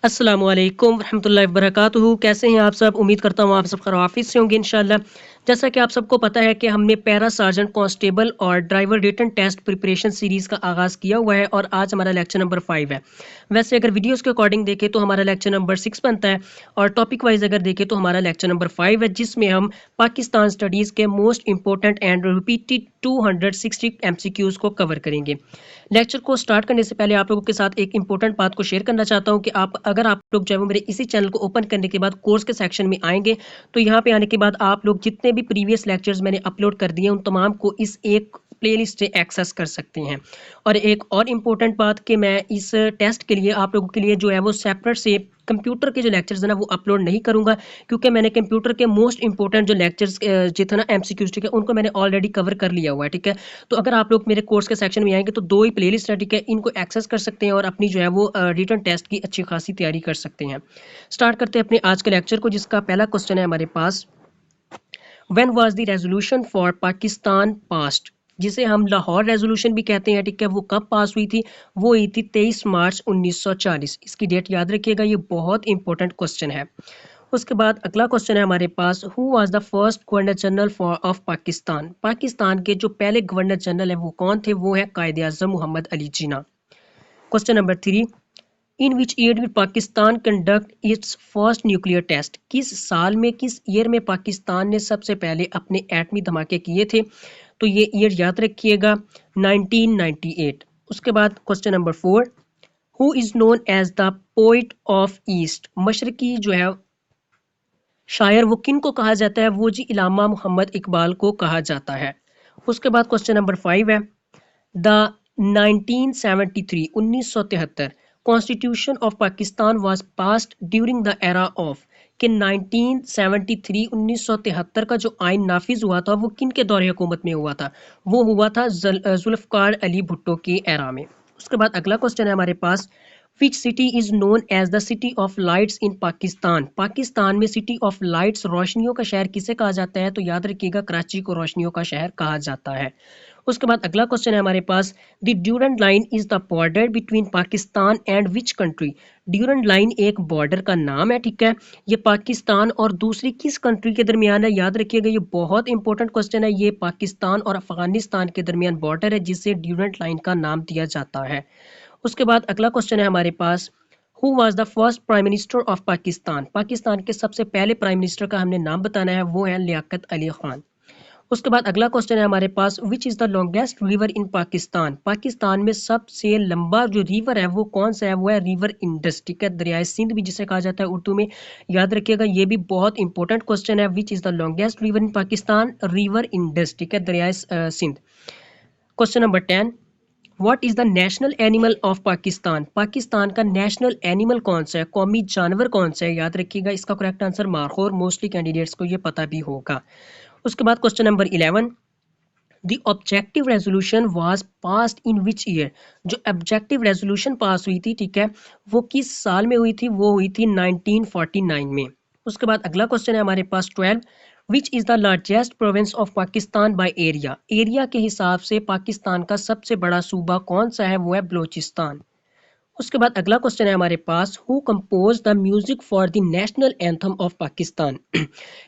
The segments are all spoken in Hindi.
अस्सलामु अलैकुम रहमतुल्लाहि व बरकातुहू। कैसे हैं आप सब? उम्मीद करता हूँ आप सब खैर आफियत से होंगे इंशाल्लाह। जैसा कि आप सबको पता है कि हमने पैरा सार्जेंट कांस्टेबल और driver written test preparation series का आगाज़ किया हुआ है और आज हमारा लेक्चर नंबर 5 है। वैसे अगर वीडियोस के अकॉर्डिंग देखें तो हमारा लेक्चर नंबर 6 बनता है और टॉपिक वाइज अगर देखें तो हमारा लेक्चर नंबर 5 है, जिसमें हम पाकिस्तान स्टडीज़ के most important and repeated 260 MCQs को कवर करेंगे। लेक्चर को स्टार्ट करने से पहले आप लोगों के साथ एक इंपॉर्टेंट बात को शेयर करना चाहता हूं कि अगर आप लोग जो है वो मेरे इसी चैनल को ओपन करने के बाद कोर्स के सेक्शन में आएंगे तो यहाँ पे आने के बाद आप लोग जितने भी प्रीवियस लेक्चर्स मैंने अपलोड कर दिए उन तमाम को इस एक प्लेलिस्ट से एक्सेस कर सकते हैं। और एक और इम्पोर्टेंट बात कि मैं इस टेस्ट के लिए आप लोगों के लिए जो है वो सेपरेट से कंप्यूटर के जो लेक्चर्स है ना वो अपलोड नहीं करूंगा, क्योंकि मैंने कंप्यूटर के मोस्ट इंपॉर्टेंट जो लेक्चर्स जो थे ना MCQs, ठीक है, उनको मैंने ऑलरेडी कवर कर लिया हुआ है। ठीक है, तो अगर आप लोग मेरे कोर्स के सेक्शन में आएंगे तो दो ही प्लेलिस्ट है, ठीक है, इनको एक्सेस कर सकते हैं और अपनी जो है वो रिटन टेस्ट की अच्छी खासी तैयारी कर सकते हैं। स्टार्ट करते हैं अपने आज के लेक्चर को, जिसका पहला क्वेश्चन है हमारे पास, when was the resolution for Pakistan passed, जिसे हम लाहौर रेजोल्यूशन भी कहते हैं। ठीक है, वो कब पास हुई थी? वो हुई थी 23 मार्च 1940। इसकी डेट याद रखिएगा, ये बहुत इंपॉर्टेंट क्वेश्चन है। उसके बाद अगला क्वेश्चन है हमारे पास, who was the first governor general for of Pakistan. Pakistan के जो पहले गवर्नर जनरल है वो कौन थे? वो है Quaide Azam Mohammad Ali Jinnah. Question number 3, in which year did Pakistan conduct its first nuclear test. किस साल में, किस ईयर में पाकिस्तान ने सबसे पहले अपने एटमी धमाके किए थे? तो ये ईयर याद रखिएगा, 1998। उसके बाद question number 4, who is known as the poet of east. मशरकी जो है शायर वो किन को कहा जाता है? वो जी इलामा मोहम्मद इकबाल को कहा जाता है। उसके बाद क्वेश्चन नंबर 5 है, the 1973 1973 constitution of Pakistan was passed during the era of, कि 1973 1973 का जो आइन नाफिज हुआ था वो किन के दौरे हुकूमत में हुआ था? वो हुआ था जुल्फ़िकार अली भुट्टो के एरा में। उसके बाद अगला क्वेश्चन है हमारे पास, which city is known as the city of lights in Pakistan. Pakistan में सिटी ऑफ लाइट्स, रोशनियों का शहर, किसे कहा जाता है? तो याद रखिएगा, कराची को रोशनियों का शहर कहा जाता है। उसके बाद अगला क्वेश्चन है हमारे पास, the Durand line is the border between Pakistan and which country. Durand line एक बॉर्डर का नाम है, ठीक है, ये पाकिस्तान और दूसरी किस कंट्री के दरमियान है? याद रखिएगा, ये बहुत इंपॉर्टेंट क्वेश्चन है। ये पाकिस्तान और अफगानिस्तान के दरमियान बॉर्डर है जिसे ड्यूरेंट लाइन का नाम दिया जाता है। उसके बाद अगला क्वेश्चन है हमारे पास, who was the first prime minister of Pakistan. Pakistan के सबसे पहले प्राइम मिनिस्टर का हमने नाम बताना है, वो है लियाकत अली खान। उसके बाद अगला क्वेश्चन है हमारे पास, which is the longest river in Pakistan. Pakistan में सबसे लंबा जो रिवर है वो कौन सा है? वो है रिवर इंडस, ठीक है, दरियाए सिंध भी जिसे कहा जाता है उर्दू में। याद रखिएगा, ये भी बहुत इंपॉर्टेंट क्वेश्चन है। Which is the longest river in Pakistan? River Indus, ठीक है, दरियाए Sindh. Question number 10, what is the national animal of Pakistan. Pakistan का नेशनल एनिमल कौन सा है? कौमी जानवर कौन सा है? याद रखिएगा, इसका करेक्ट आंसर माखोर। मोस्टली कैंडिडेट्स को ये पता भी होगा। उसके बाद question number 11, the objective resolution was passed in which year. जो ऑब्जेक्टिव रेजोल्यूशन पास हुई थी, ठीक है, वो किस साल में हुई थी? वो हुई थी 1949 में। उसके बाद अगला क्वेश्चन है हमारे पास 12, विच is the largest province of Pakistan by area. Area के हिसाब से पाकिस्तान का सबसे बड़ा सूबा कौन सा है? वो है बलोचिस्तान। उसके बाद अगला क्वेश्चन है हमारे पास, who compose the music for the national anthem of Pakistan.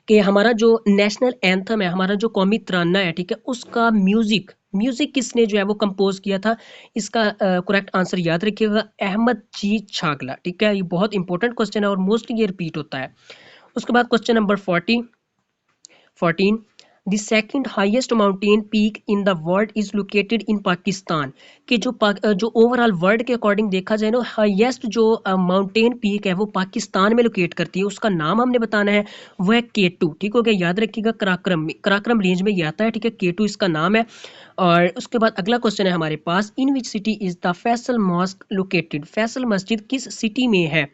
कि हमारा जो नेशनल एंथम है, हमारा जो कौमी तराना है, ठीक है, उसका म्यूजिक म्यूजिक किसने जो है वो कंपोज किया था? इसका करेक्ट आंसर याद रखिएगा, अहमद जी छागला। ठीक है, ये बहुत इंपॉर्टेंट क्वेश्चन है और मोस्टली ये रिपीट होता है। उसके बाद question number 14, the second highest mountain peak in the world is located इन पाकिस्तान। कि जो ओवरऑल वर्ल्ड के अकॉर्डिंग देखा जाए ना, हाईएस्ट जो माउंटेन पीक है वो पाकिस्तान में लोकेट करती है, उसका नाम हमने बताना है, वो है K2। ठीक हो गया, याद रखिएगा, कराक्रम रेंज में ये आता है, ठीक है, K2 इसका नाम है। और उसके बाद अगला क्वेश्चन है हमारे पास, in which city is the Faisal mosque located. Faisal मस्जिद किस सिटी में है?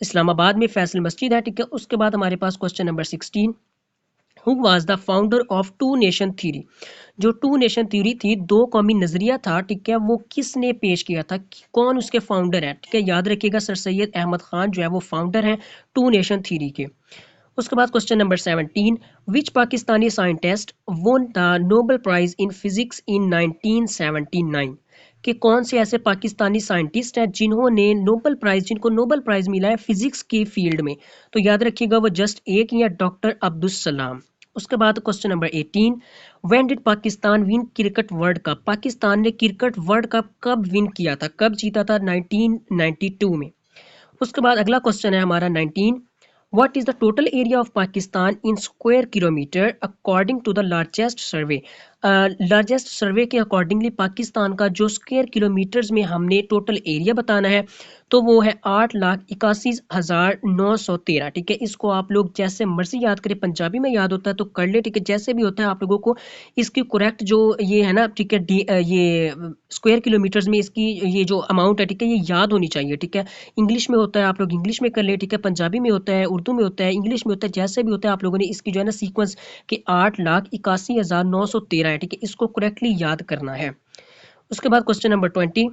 इस्लामाबाद में फैसल मस्जिद है, ठीक है। उसके बाद हमारे पास question number 16, who was the founder of two nation theory. जो टू नेशन थ्योरी थी, दो कौमी नजरिया था, ठीक है, वो किसने पेश किया था? कौन उसके फाउंडर है? ठीक है, याद रखिएगा, सर सैयद अहमद खान जो है वो फाउंडर हैं टू नेशन थ्योरी के। उसके बाद question number 17, which Pakistani scientist won the Nobel prize in physics in 1979। कि कौन से ऐसे पाकिस्तानी साइंटिस्ट हैं जिनको नोबेल प्राइज मिला है फिजिक्स की फील्ड में। तो याद रखिएगा वो जस्ट एक या डॉक्टर अब्दुल सलाम। उसके बाद question number 18, when did Pakistan win cricket world cup? Pakistan ने क्रिकेट वर्ल्ड कप कब विन किया था, कब जीता था? 1992 में। उसके बाद अगला क्वेश्चन है हमारा 19, what is the total area of Pakistan in square kilometer according to the largest survey? Largest survey के अकॉर्डिंगली पाकिस्तान का जो स्क्वायर किलोमीटर्स में हमने टोटल एरिया बताना है तो वो है 8,81,913। ठीक है, इसको आप लोग जैसे मर्जी याद करें, पंजाबी में याद होता है तो कर ले। ठीक है, जैसे भी होता है आप लोगों को इसकी करेक्ट जो ये है ना, ठीक है, ये स्क्वायर किलोमीटर्स में इसकी ये जो अमाउंट है, ठीक है, ये याद होनी चाहिए। ठीक है, इंग्लिश में होता है आप लोग इंग्लिश में कर ले। ठीक है, पंजाबी में होता है, उर्दू में होता है, इंग्लिश में होता है, जैसे भी होता है आप लोगों ने इसकी जो है ना सीक्वेंस कि 8,81,913 है। ठीक है, इसको करेक्टली याद करना है। उसके बाद question number 20,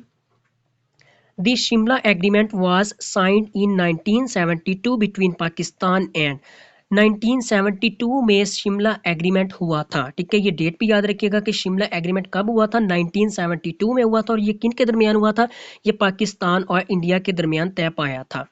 the Shimla agreement was signed in 1972 between Pakistan and. 1972 में शिमला एग्रीमेंट हुआ था। ठीक है, ये डेट भी याद रखिएगा कि शिमला एग्रीमेंट कब हुआ था, 1972 में हुआ था। और ये किन के दरमियान हुआ था? ये पाकिस्तान और इंडिया के दरमियान तय पाया था।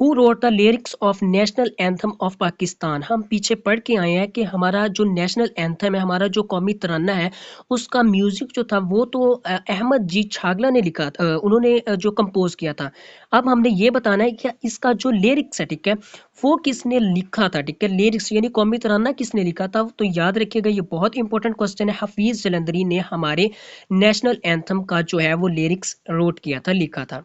Who wrote the lyrics of national anthem of Pakistan? हम पीछे पढ़ के आए हैं कि हमारा जो नेशनल एंथम है, हमारा जो कौमी तराना है, उसका म्यूजिक जो था वो तो अहमद जी छागला ने लिखा था, उन्होंने जो कंपोज किया था। अब हमने ये बताना है कि इसका जो लिरिक्स है, ठीक है, वो किसने लिखा था? ठीक है, लिरिक्स यानी कौमी तराना किसने लिखा था? तो याद रखिएगा ये बहुत इंपॉर्टेंट क्वेश्चन है। हफीज जलंधरी ने हमारे नेशनल एंथम का जो है वो लिरिक्स रोट किया था, लिखा था।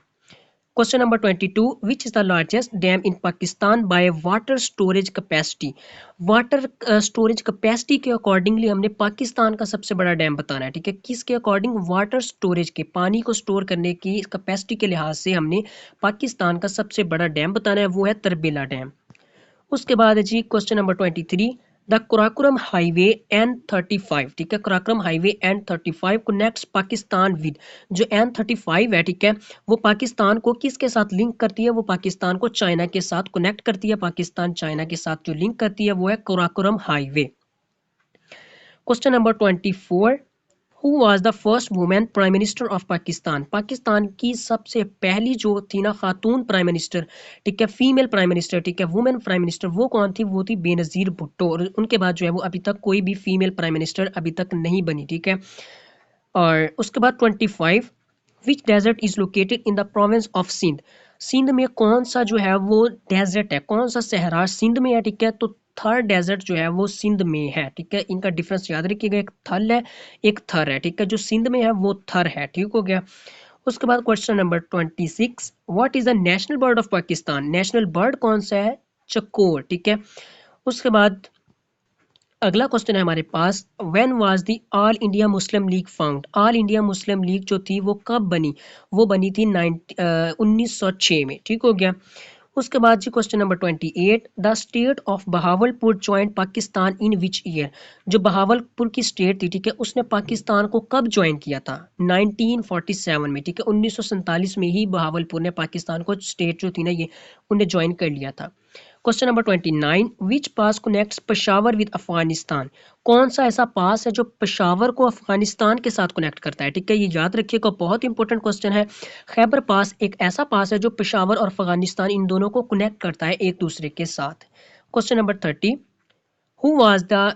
Question number 22, which is the largest dam in Pakistan by water storage capacity? Water storage capacity के अकॉर्डिंगली हमने पाकिस्तान का सबसे बड़ा डैम बताना है। ठीक है, किसके अकॉर्डिंग? वाटर स्टोरेज के, पानी को स्टोर करने की कैपेसिटी के लिहाज से हमने पाकिस्तान का सबसे बड़ा डैम बताना है, वो है तरबेला डैम। उसके बाद है जी question number 23, the Karakoram highway N35। ठीक है, Karakoram highway N35 connects Pakistan with. जो N35 है, ठीक है, वो पाकिस्तान को किसके साथ लिंक करती है? वो पाकिस्तान को चाइना के साथ कनेक्ट करती है। पाकिस्तान चाइना के साथ जो लिंक करती है वो है Karakoram highway. Question number 24, who was the first women prime minister of Pakistan? Pakistan की सबसे पहली जो थी ना खातून प्राइम मिनिस्टर, ठीक है, फीमेल प्राइम मिनिस्टर, ठीक है, वुमेन प्राइम मिनिस्टर, वो कौन थी? वो थी बेनजीर भुट्टो। और उनके बाद जो है वो अभी तक कोई भी फीमेल प्राइम मिनिस्टर अभी तक नहीं बनी। ठीक है, और उसके बाद 25, which desert is located in the province of Sindh? Sindh में कौन सा जो है वो डेजर्ट है, कौन सा सहरा सिंध में है? ठीक है, तो थर डेजर्ट जो है वो सिंध में है। ठीक है, इनका डिफरेंस याद रखिएगा, एक थल है एक थर है। ठीक है, जो सिंध में है वो थर है। ठीक हो गया। उसके बाद question number 26, what is the national bird of Pakistan? National bird कौन सा है? चकोर। ठीक है, उसके बाद अगला क्वेश्चन है हमारे पास, when was the All India Muslim League found? All India Muslim League जो थी वो कब बनी? वो बनी थी 1906 में। ठीक हो गया। उसके बाद जी question number 28, the state of Bahawalpur join Pakistan in which year? जो बहावलपुर की स्टेट थी, ठीक है, उसने पाकिस्तान को कब ज्वाइन किया था? 1947 में। ठीक है, 1947 में ही बहावलपुर ने पाकिस्तान को, स्टेट जो थी ना ये, उन्हें ज्वाइन कर लिया था। Question number 29, which pass connects Peshawar with Afghanistan? कौन सा ऐसा पास है जो पेशावर को अफगानिस्तान के साथ कनेक्ट करता है? ठीक है, ये याद रखिएगा, बहुत इंपॉर्टेंट क्वेश्चन है। खैबर पास एक ऐसा पास है जो पेशावर और अफगानिस्तान इन दोनों को कनेक्ट करता है एक दूसरे के साथ। Question number 30, who was the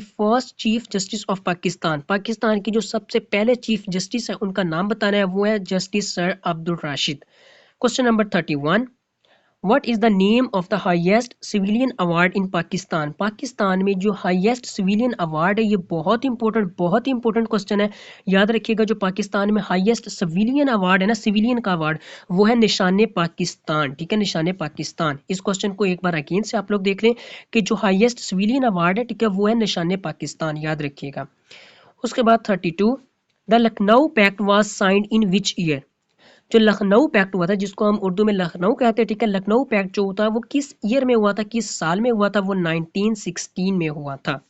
first chief justice of Pakistan? Pakistan की जो सबसे पहले चीफ जस्टिस है उनका नाम बताना है, वो है justice sir Abdul Rashid. Question number 31, what is the name of the highest civilian award in Pakistan? Pakistan में जो हाईएस्ट सिविलियन अवार्ड है, ये बहुत इंपॉर्टेंट क्वेश्चन है। याद रखिएगा, जो पाकिस्तान में हाईएस्ट सिविलियन अवार्ड है ना, सिविलियन का अवार्ड, वो है निशाने पाकिस्तान। ठीक है, निशाने पाकिस्तान। इस क्वेश्चन को एक बार अगेन से आप लोग देख लें कि जो हाईएस्ट सिविलियन अवार्ड है, ठीक है, वो है निशाने पाकिस्तान, याद रखिएगा। उसके बाद 32, the Lucknow pact was signed in which year? जो लखनऊ पैक्ट हुआ था, जिसको हम उर्दू में लखनऊ कहते हैं, ठीक है, लखनऊ पैक्ट जो होता है वो किस ईयर में हुआ था, किस साल में हुआ था? वो 1916 में हुआ था।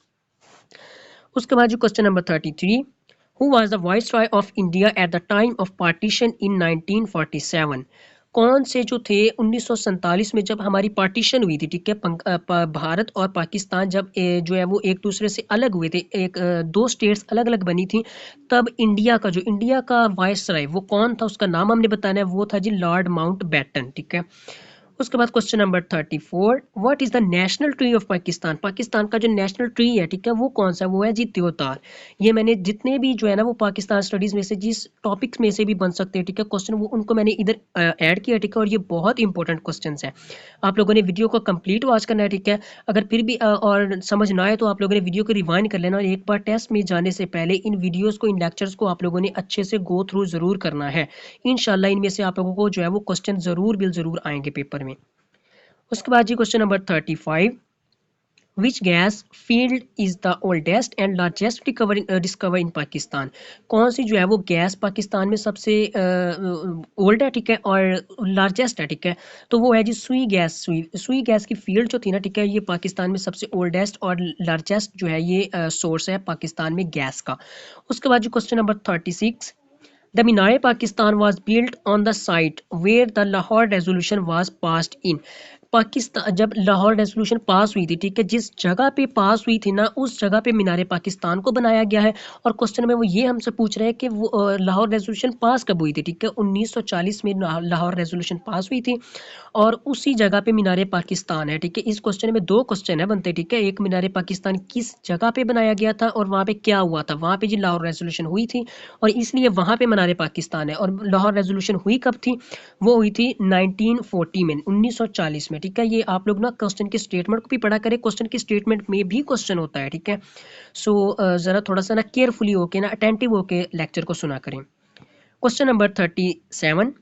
उसके बाद जो question number 33, who was the viceroy of India at the time of partition इन 1947? कौन से जो थे 1947 में जब हमारी पार्टीशन हुई थी, ठीक है, भारत और पाकिस्तान जब जो है वो एक दूसरे से अलग हुए थे, दो स्टेट्स अलग अलग बनी थी, तब इंडिया का वायसराय वो कौन था, उसका नाम हमने बताना है, वो था जी लॉर्ड माउंट बैटन, ठीक है। उसके बाद question number 34, what is the national tree of Pakistan, Pakistan का जो नेशनल ट्री है, ठीक है, वो कौन सा, वो है जी देवदार। ये मैंने जितने भी जो है ना वो पाकिस्तान स्टडीज में से जिस टॉपिक्स में से भी बन सकते हैं, ठीक है, क्वेश्चन वो उनको मैंने इधर ऐड किया, ठीक है, और ये बहुत इंपॉर्टेंट क्वेश्चन है। आप लोगों ने वीडियो को कंप्लीट वॉच करना है, ठीक है। अगर फिर भी और समझ ना आए तो आप लोगों ने वीडियो को रिवाइंड कर लेना, और एक बार टेस्ट में जाने से पहले इन वीडियोस को, इन लेक्चर्स को आप लोगों ने अच्छे से गो थ्रू जरूर करना है। इंशाल्लाह इनमें से आप लोगों को जो है वो क्वेश्चन जरूर आएंगे पेपर में। उसके बाद जी question number 35, which gas field is the oldest and largest discover in Pakistan, कौन सी जो है वो गैस पाकिस्तान में सबसे ओल्ड है, ठीक है, और लार्जेस्ट है, ठीक है, तो वो है जी सुई गैस की फील्ड जो थी ना, ठीक है, ये पाकिस्तान में सबसे ओल्डेस्ट और लार्जेस्ट जो है ये सोर्स है पाकिस्तान में गैस का। उसके बाद जो question number 36, The Minae-Pakistan was built on the site where the Lahore Resolution was passed in. Pakistan जब लाहौर रेजोल्यूशन पास हुई थी, ठीक है, जिस जगह पे पास हुई थी ना उस जगह पे मीनार पाकिस्तान को बनाया गया है। और क्वेश्चन में वो ये हमसे पूछ रहे हैं कि वो लाहौर रेजोल्यूशन पास कब हुई थी, ठीक है, 1940 में लाहौर रेजोल्यूशन पास हुई थी और उसी जगह पे मीनार पाकिस्तान है, ठीक है। इस क्वेश्चन में दो क्वेश्चन है बनते, ठीक है, एक मीनार पाकिस्तान किस जगह पे बनाया गया था और वहाँ पे क्या हुआ था, वहाँ पे जी लाहौर रेजोल्यूशन हुई थी और इसलिए वहाँ पे मीनार पाकिस्तान है। और लाहौर रेजोल्यूशन हुई कब थी, वो हुई थी 1940 में, 1940 में, ठीक है। ये आप लोग ना क्वेश्चन के स्टेटमेंट को भी पढ़ा करें, क्वेश्चन के स्टेटमेंट में भी क्वेश्चन होता है, ठीक है। सो जरा थोड़ा सा ना केयरफुली होके ना अटेंटिव होके लेक्चर को सुना करें। Question number 37,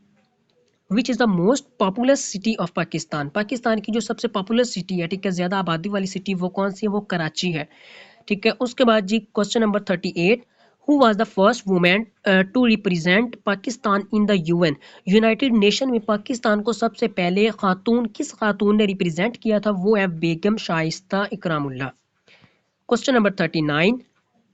which is the most populous city of Pakistan, Pakistan की जो सबसे पॉपुलर सिटी है, ठीक है, ज़्यादा आबादी वाली सिटी वो कौन सी है, वो कराची है, ठीक है। उसके बाद जी question number 38, who was the first women to represent Pakistan in the UN, United Nation में पाकिस्तान को सबसे पहले किस खातून ने रिप्रेजेंट किया था, वो है Begum Shaista Ikramullah. Question number 39,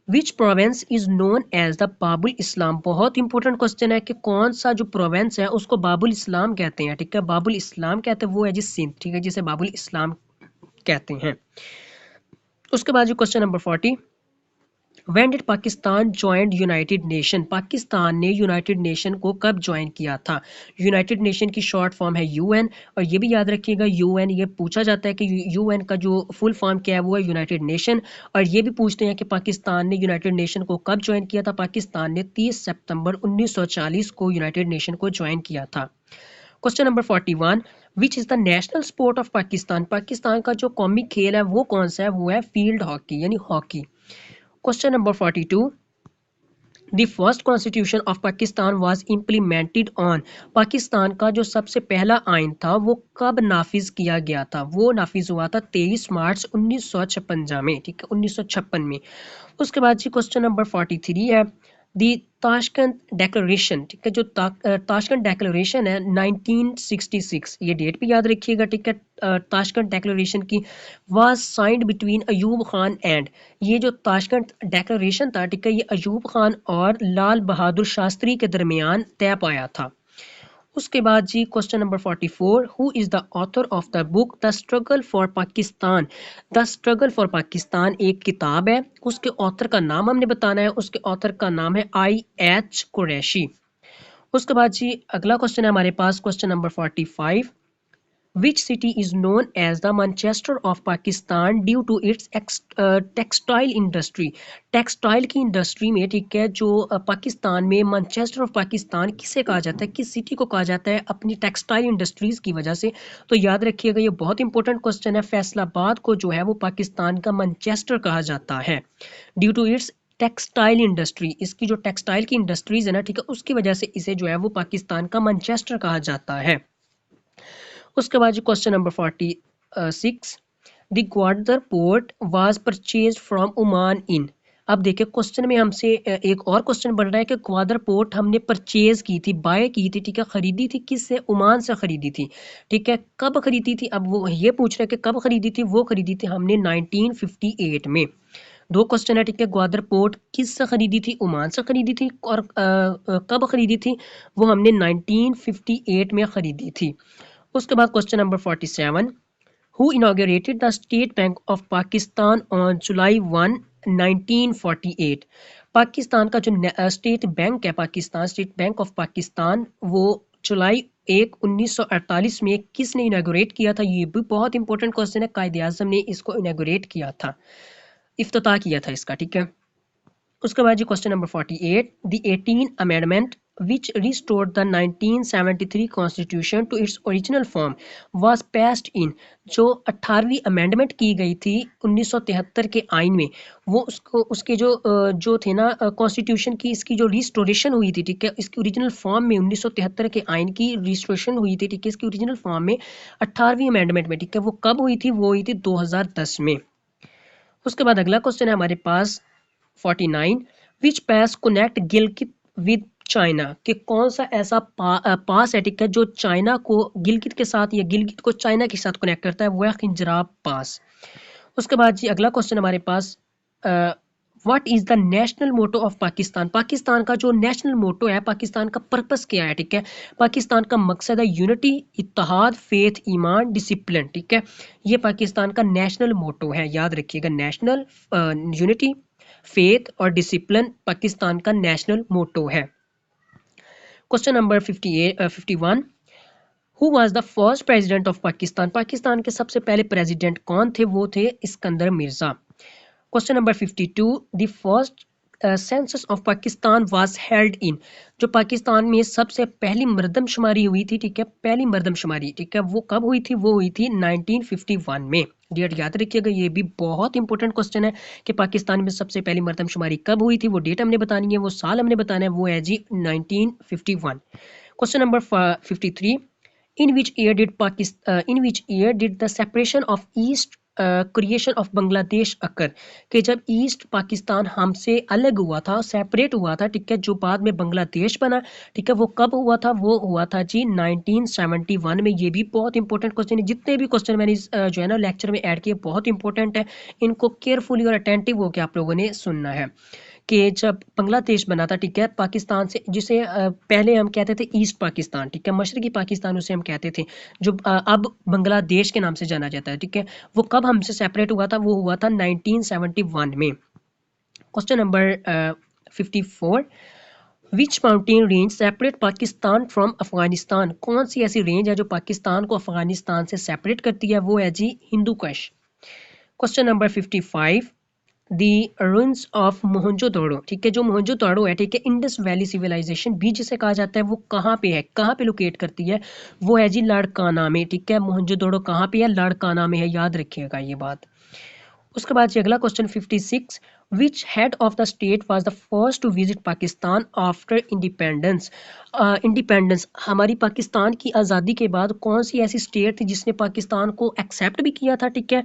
which province is known as the Babul Islam, बहुत इंपॉर्टेंट क्वेश्चन है कि कौन सा जो प्रोवेंस है उसको बाबुल इस्लाम कहते हैं, ठीक है, बाबुल इस्लाम कहते हैं, वो है जी सिंध, ठीक है, जिसे बाबुल इस्लाम कहते हैं। उसके बाद जो question number 40, when did Pakistan joint United nation, Pakistan ने यूनाइटेड नेशन को कब ज्वाइन किया था, यूनाइटेड नेशन की शॉर्ट फॉर्म है यूएन। और ये भी याद रखिएगा यूएन, ये पूछा जाता है कि यूएन का जो फुल फॉर्म क्या है, वो है यूनाइटेड नेशन। और ये भी पूछते हैं कि पाकिस्तान ने यूनाइटेड नेशन को कब ज्वाइन किया था, पाकिस्तान ने 30 सितंबर 1940 को यूनाइटेड नेशन को ज्वाइन किया था। Question number 41, which is the national sport of Pakistan, Pakistan का जो कौमी खेल है वो कौन सा है, वो है फील्ड हॉकी यानी hockey. Question number 42, the first constitution of Pakistan was implemented on, Pakistan का जो सबसे पहला आइन था वो कब नाफिज किया गया था, वो नाफिज हुआ था 23 मार्च 1956 में, ठीक है, 1956 में। उसके बाद जी क्वेश्चन नंबर 43 है, दी ताशकंद डेक्लेरेशन, ठीक है, जो ताशकंद डेक्लेरेशन है 1966, ये डेट भी याद रखिएगा, ठीक है। ताशकंद डेक्लेरेशन की was signed between Ayub Khan and, ये जो ताशकंद डेक्लेरेशन था, ठीक है, ये अयूब खान और लाल बहादुर शास्त्री के दरमियान तय पाया था। उसके बाद जी question number 44, who is the author of the book the struggle for Pakistan, the struggle for Pakistan एक किताब है, उसके ऑथर का नाम हमने बताना है, उसके ऑथर का नाम है IH कुरैशी। उसके बाद जी अगला क्वेश्चन है हमारे पास, question number 45, Which city is known as the Manchester of Pakistan due to its textile industry? Textile की इंडस्ट्री में, ठीक है, जो पाकिस्तान में मैनचेस्टर ऑफ पाकिस्तान किसे कहा जाता है, किस सिटी को कहा जाता है, अपनी टेक्सटाइल इंडस्ट्रीज की वजह से। तो याद रखिएगा ये बहुत इंपॉर्टेंट क्वेश्चन है, फैसलाबाद को जो है वो पाकिस्तान का मैनचेस्टर कहा जाता है due to its textile industry, इसकी जो टेक्सटाइल की इंडस्ट्रीज है ना, ठीक है, उसकी वजह से इसे जो है वो पाकिस्तान का मैनचेस्टर कहा जाता है। उसके बाद question number 46, the Gwadar port was purchase from Oman in, अब देखिए क्वेश्चन में हमसे एक और क्वेश्चन बढ़ रहा है कि ग्वादर पोर्ट हमने परचेज की थी, बाय की थी, ठीक है, खरीदी थी, किससे, ओमान से खरीदी थी, ठीक है, कब खरीदी थी, अब वो ये पूछ रहे हैं कि कब खरीदी थी, वो खरीदी थी हमने 1958 में। दो क्वेश्चन है, ठीक है। ग्वादर पोर्ट किससे खरीदी थी? ओमान से खरीदी थी। और कब खरीदी थी? वो हमने 1958 में खरीदी थी। उसके बाद question number 47, who inaugurated the State Bank of Pakistan on July 1, 1948? Pakistan का जो स्टेट बैंक है, Pakistan state bank of Pakistan, वो जुलाई 1948 में किसने इनागोरेट किया था? ये भी बहुत इंपॉर्टेंट क्वेश्चन है। कायदे आज़म ने इसको इनागोरेट किया था, इफ्तिताह किया था इसका, ठीक है। उसके बाद जी question number 48, the 18 amendment which restored the 1973 constitution to its original form was passed in, जो 18वीं अमेंडमेंट की गई थी 1973 के आइन में, वो उसके जो थे ना कॉन्स्टिट्यूशन की, इसकी जो रिस्टोरेशन हुई थी, ठीक है, इसकी ओरिजिनल फॉर्म में 1973 के आइन की रिस्टोरेशन हुई थी, ठीक है, इसकी ओरिजिनल फॉर्म में 18वीं अमेंडमेंट में, ठीक है। वो कब हुई थी? वो हुई थी 2010 में। उसके बाद अगला क्वेश्चन है हमारे पास 49, विच पास कनेक्ट गिलगित विद चाइना, कि कौन सा ऐसा पास है, ठीक है, जो चाइना को गिलगित के साथ या गिलगित को चाइना के साथ कनेक्ट करता है, वो है खिंजराब पास। उसके बाद जी अगला क्वेश्चन हमारे पास, what is the national motto of Pakistan? Pakistan का जो नेशनल मोटो है, पाकिस्तान का पर्पस क्या है, ठीक है। पाकिस्तान का मकसद है यूनिटी, इत्तेहाद, फेथ, ईमान, डिसिप्लिन, ठीक है। ये पाकिस्तान का नेशनल मोटो है, याद रखिएगा। नेशनल यूनिटी, फेथ और डिसिप्लिन पाकिस्तान का नेशनल मोटो है। Question number 51, who was the first president of Pakistan? Pakistan के सबसे पहले प्रेसिडेंट कौन थे? वो थे Iskander Mirza. Question number 52, the first census of Pakistan was held in, जो पाकिस्तान में सबसे पहली मर्दमशुमारी हुई थी, ठीक है, पहली मर्दमशुमारी, ठीक है, वो कब हुई थी? वो हुई थी 1951 में। डेट याद रखिएगा, ये भी बहुत इंपॉर्टेंट क्वेश्चन है कि पाकिस्तान में सबसे पहली मर्दमशुमारी कब हुई थी। वो डेट हमने बतानी है, वो साल हमने बताना है, वो है जी 1951। Question number 53, in which year did the separation of east creation of Bangladesh occur, कि जब ईस्ट पाकिस्तान हमसे अलग हुआ था, सेपरेट हुआ था, ठीक है, जो बाद में बांग्लादेश बना, ठीक है, वो कब हुआ था? वो हुआ था जी 1971 में। ये भी बहुत इंपॉर्टेंट क्वेश्चन है। जितने भी क्वेश्चन मैंने जो है ना लेक्चर में ऐड किए, बहुत इंपॉर्टेंट है, इनको केयरफुली और अटेंटिव होकर आप लोगों ने सुनना है। कि जब बांग्लादेश बना था, ठीक है, पाकिस्तान से, जिसे पहले हम कहते थे ईस्ट पाकिस्तान, ठीक है, मशरकी पाकिस्तान उसे हम कहते थे, जो अब बांग्लादेश के नाम से जाना जाता है, ठीक है, वो कब हमसे सेपरेट हुआ था? वो हुआ था 1971 में। Question number 54, which mountain range separate Pakistan from Afghanistan? कौन सी ऐसी रेंज है जो पाकिस्तान को अफगानिस्तान से सेपरेट करती है? वो है जी Hindu Kush. Question number 55, the ruins of Mohenjodaro, ठीक है, जो मोहनजोदड़ो है, ठीक है, इंडस वैली सिविलाइजेशन भी जिसे कहा जाता है, वो कहाँ पे है, कहाँ पे लोकेट करती है? वो है जी लाड़काना में, ठीक है। मोहनजोदड़ो कहाँ पे है? लाड़काना में है, याद रखिएगा ये बात। उसके बाद से अगला question 56, which head of the state was the first to visit Pakistan after independence? Independence, हमारी पाकिस्तान की आज़ादी के बाद कौन सी ऐसी स्टेट थी जिसने पाकिस्तान को एक्सेप्ट भी किया था, ठीक है,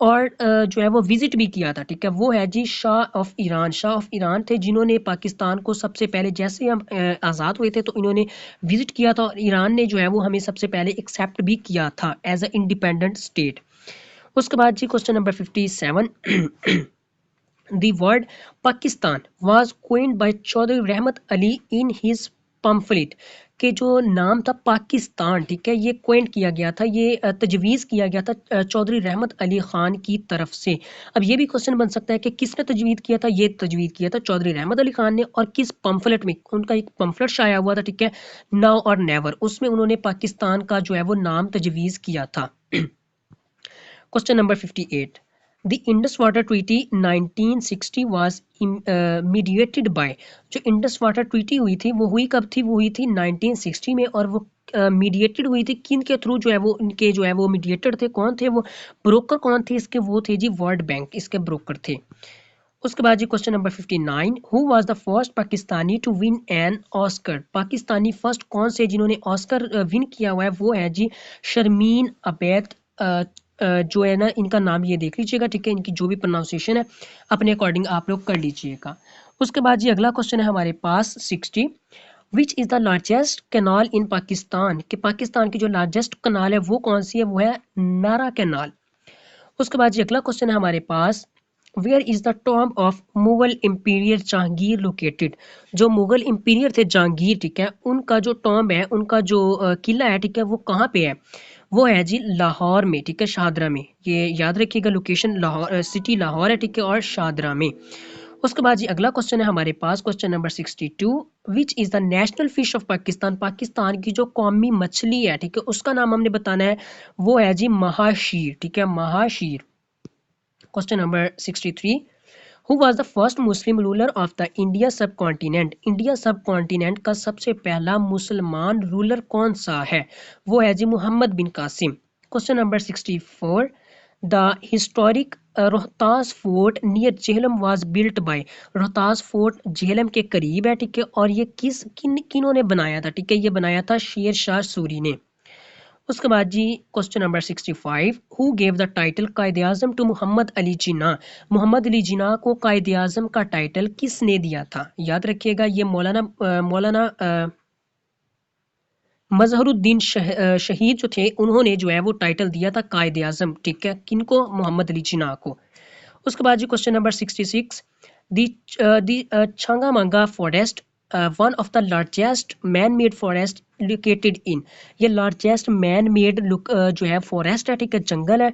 और जो है वो विजिट भी किया था, ठीक है? वो है जी shah of Iran. Shah of Iran थे जिन्होंने पाकिस्तान को सबसे पहले, जैसे हम आज़ाद हुए थे, तो इन्होंने विजिट किया था, और ईरान ने जो है वो हमें सबसे पहले एक्सेप्ट भी किया था एज अ इंडिपेंडेंट स्टेट। उसके बाद जी question number 57, the word Pakistan was coined by Chaudhry Rahmat Ali in his pamphlet, के जो नाम था पाकिस्तान, ठीक है, ये क्वेंट किया गया था, ये तजवीज़ किया गया था चौधरी रहमत अली खान की तरफ से। अब ये भी क्वेश्चन बन सकता है कि किसने तजवीज़ किया था? ये तजवीज़ किया था चौधरी रहमत अली खान ने, और किस पम्फलेट में? उनका एक पम्फलेट शाया हुआ था, ठीक है, नाउ और नेवर, उसमें उन्होंने पाकिस्तान का जो है वो नाम तजवीज़ किया था। Question number 58, the Indus water treaty 1960 was mediated by, जो इंडस वाटर ट्रीटी हुई थी वो हुई कब थी? वो हुई थी 1960 में, और वो मीडिएटेड हुई थी किन के थ्रू? जो है वो इनके जो है वो मीडिएटर थे, कौन थे वो? ब्रोकर कौन थे इसके? वो थे जी वर्ल्ड बैंक, इसके ब्रोकर थे। उसके बाद जी question number 59, who was the first Pakistani to win an Oscar? Pakistani first कौन से जिन्होंने ऑस्कर विन किया हुआ है? वो है जी शर्मीन अबैद, जो है ना, इनका नाम ये देख लीजिएगा, ठीक है, इनकी जो भी प्रोनाउंसिएशन है अपने अकॉर्डिंग आप लोग कर लीजिएगा। उसके बाद जी अगला क्वेश्चन है हमारे पास 60, विच is the largest canal in Pakistan? कि पाकिस्तान की जो लार्जेस्ट कैनाल है वो कौन सी है? वो है नारा कैनाल। उसके बाद जी अगला क्वेश्चन है हमारे पास where is the tomb of Mughal emperor Jahangir located. जो मुगल इंपीरियर थे जहांगीर, ठीक है, उनका जो टॉम्ब है, उनका जो किला है, ठीक है, वो कहाँ पे है? वो है जी लाहौर में, ठीक है, शाहदरा में। ये याद रखिएगा, लोकेशन लाहौर, सिटी लाहौर है, ठीक है, और शाहदरा में। उसके बाद जी अगला क्वेश्चन है हमारे पास, question number 62। Which is the national fish of Pakistan. Pakistan की जो कौमी मछली है, ठीक है, उसका नाम हमने बताना है। वो है जी महाशीर, ठीक है, mahseer. Question number 63। Who was the first Muslim ruler of the India subcontinent. India subcontinent का सबसे पहला मुसलमान रूलर कौन सा है? वो है जी Mohammad bin Qasim. Question number 64। The historic Rohtas fort near Jhelum was built by. Rohtas fort Jhelum के करीब है, ठीक है, और ये किन्होंने बनाया था? ठीक है, ये बनाया था शेर शाह सूरी ने। उसके बाद जी question number 65। Who gave the title Quaid Azam to Mohammad Ali Jinnah. Mohammad Ali Jinnah को कायद आजम का टाइटल किसने दिया था? याद रखिएगा, ये मौलाना मजहरुद्दीन शहीद जो थे, उन्होंने जो है वो टाइटल दिया था कायद आजम, ठीक है, किनको? मोहम्मद अली जिन्ना को। उसके बाद जी question number 66। The Changamanga forest, one of the largest man made forest located in. ये लार्जेस्ट मैन मेड जो है फॉरेस्ट है, ठीक है, जंगल है,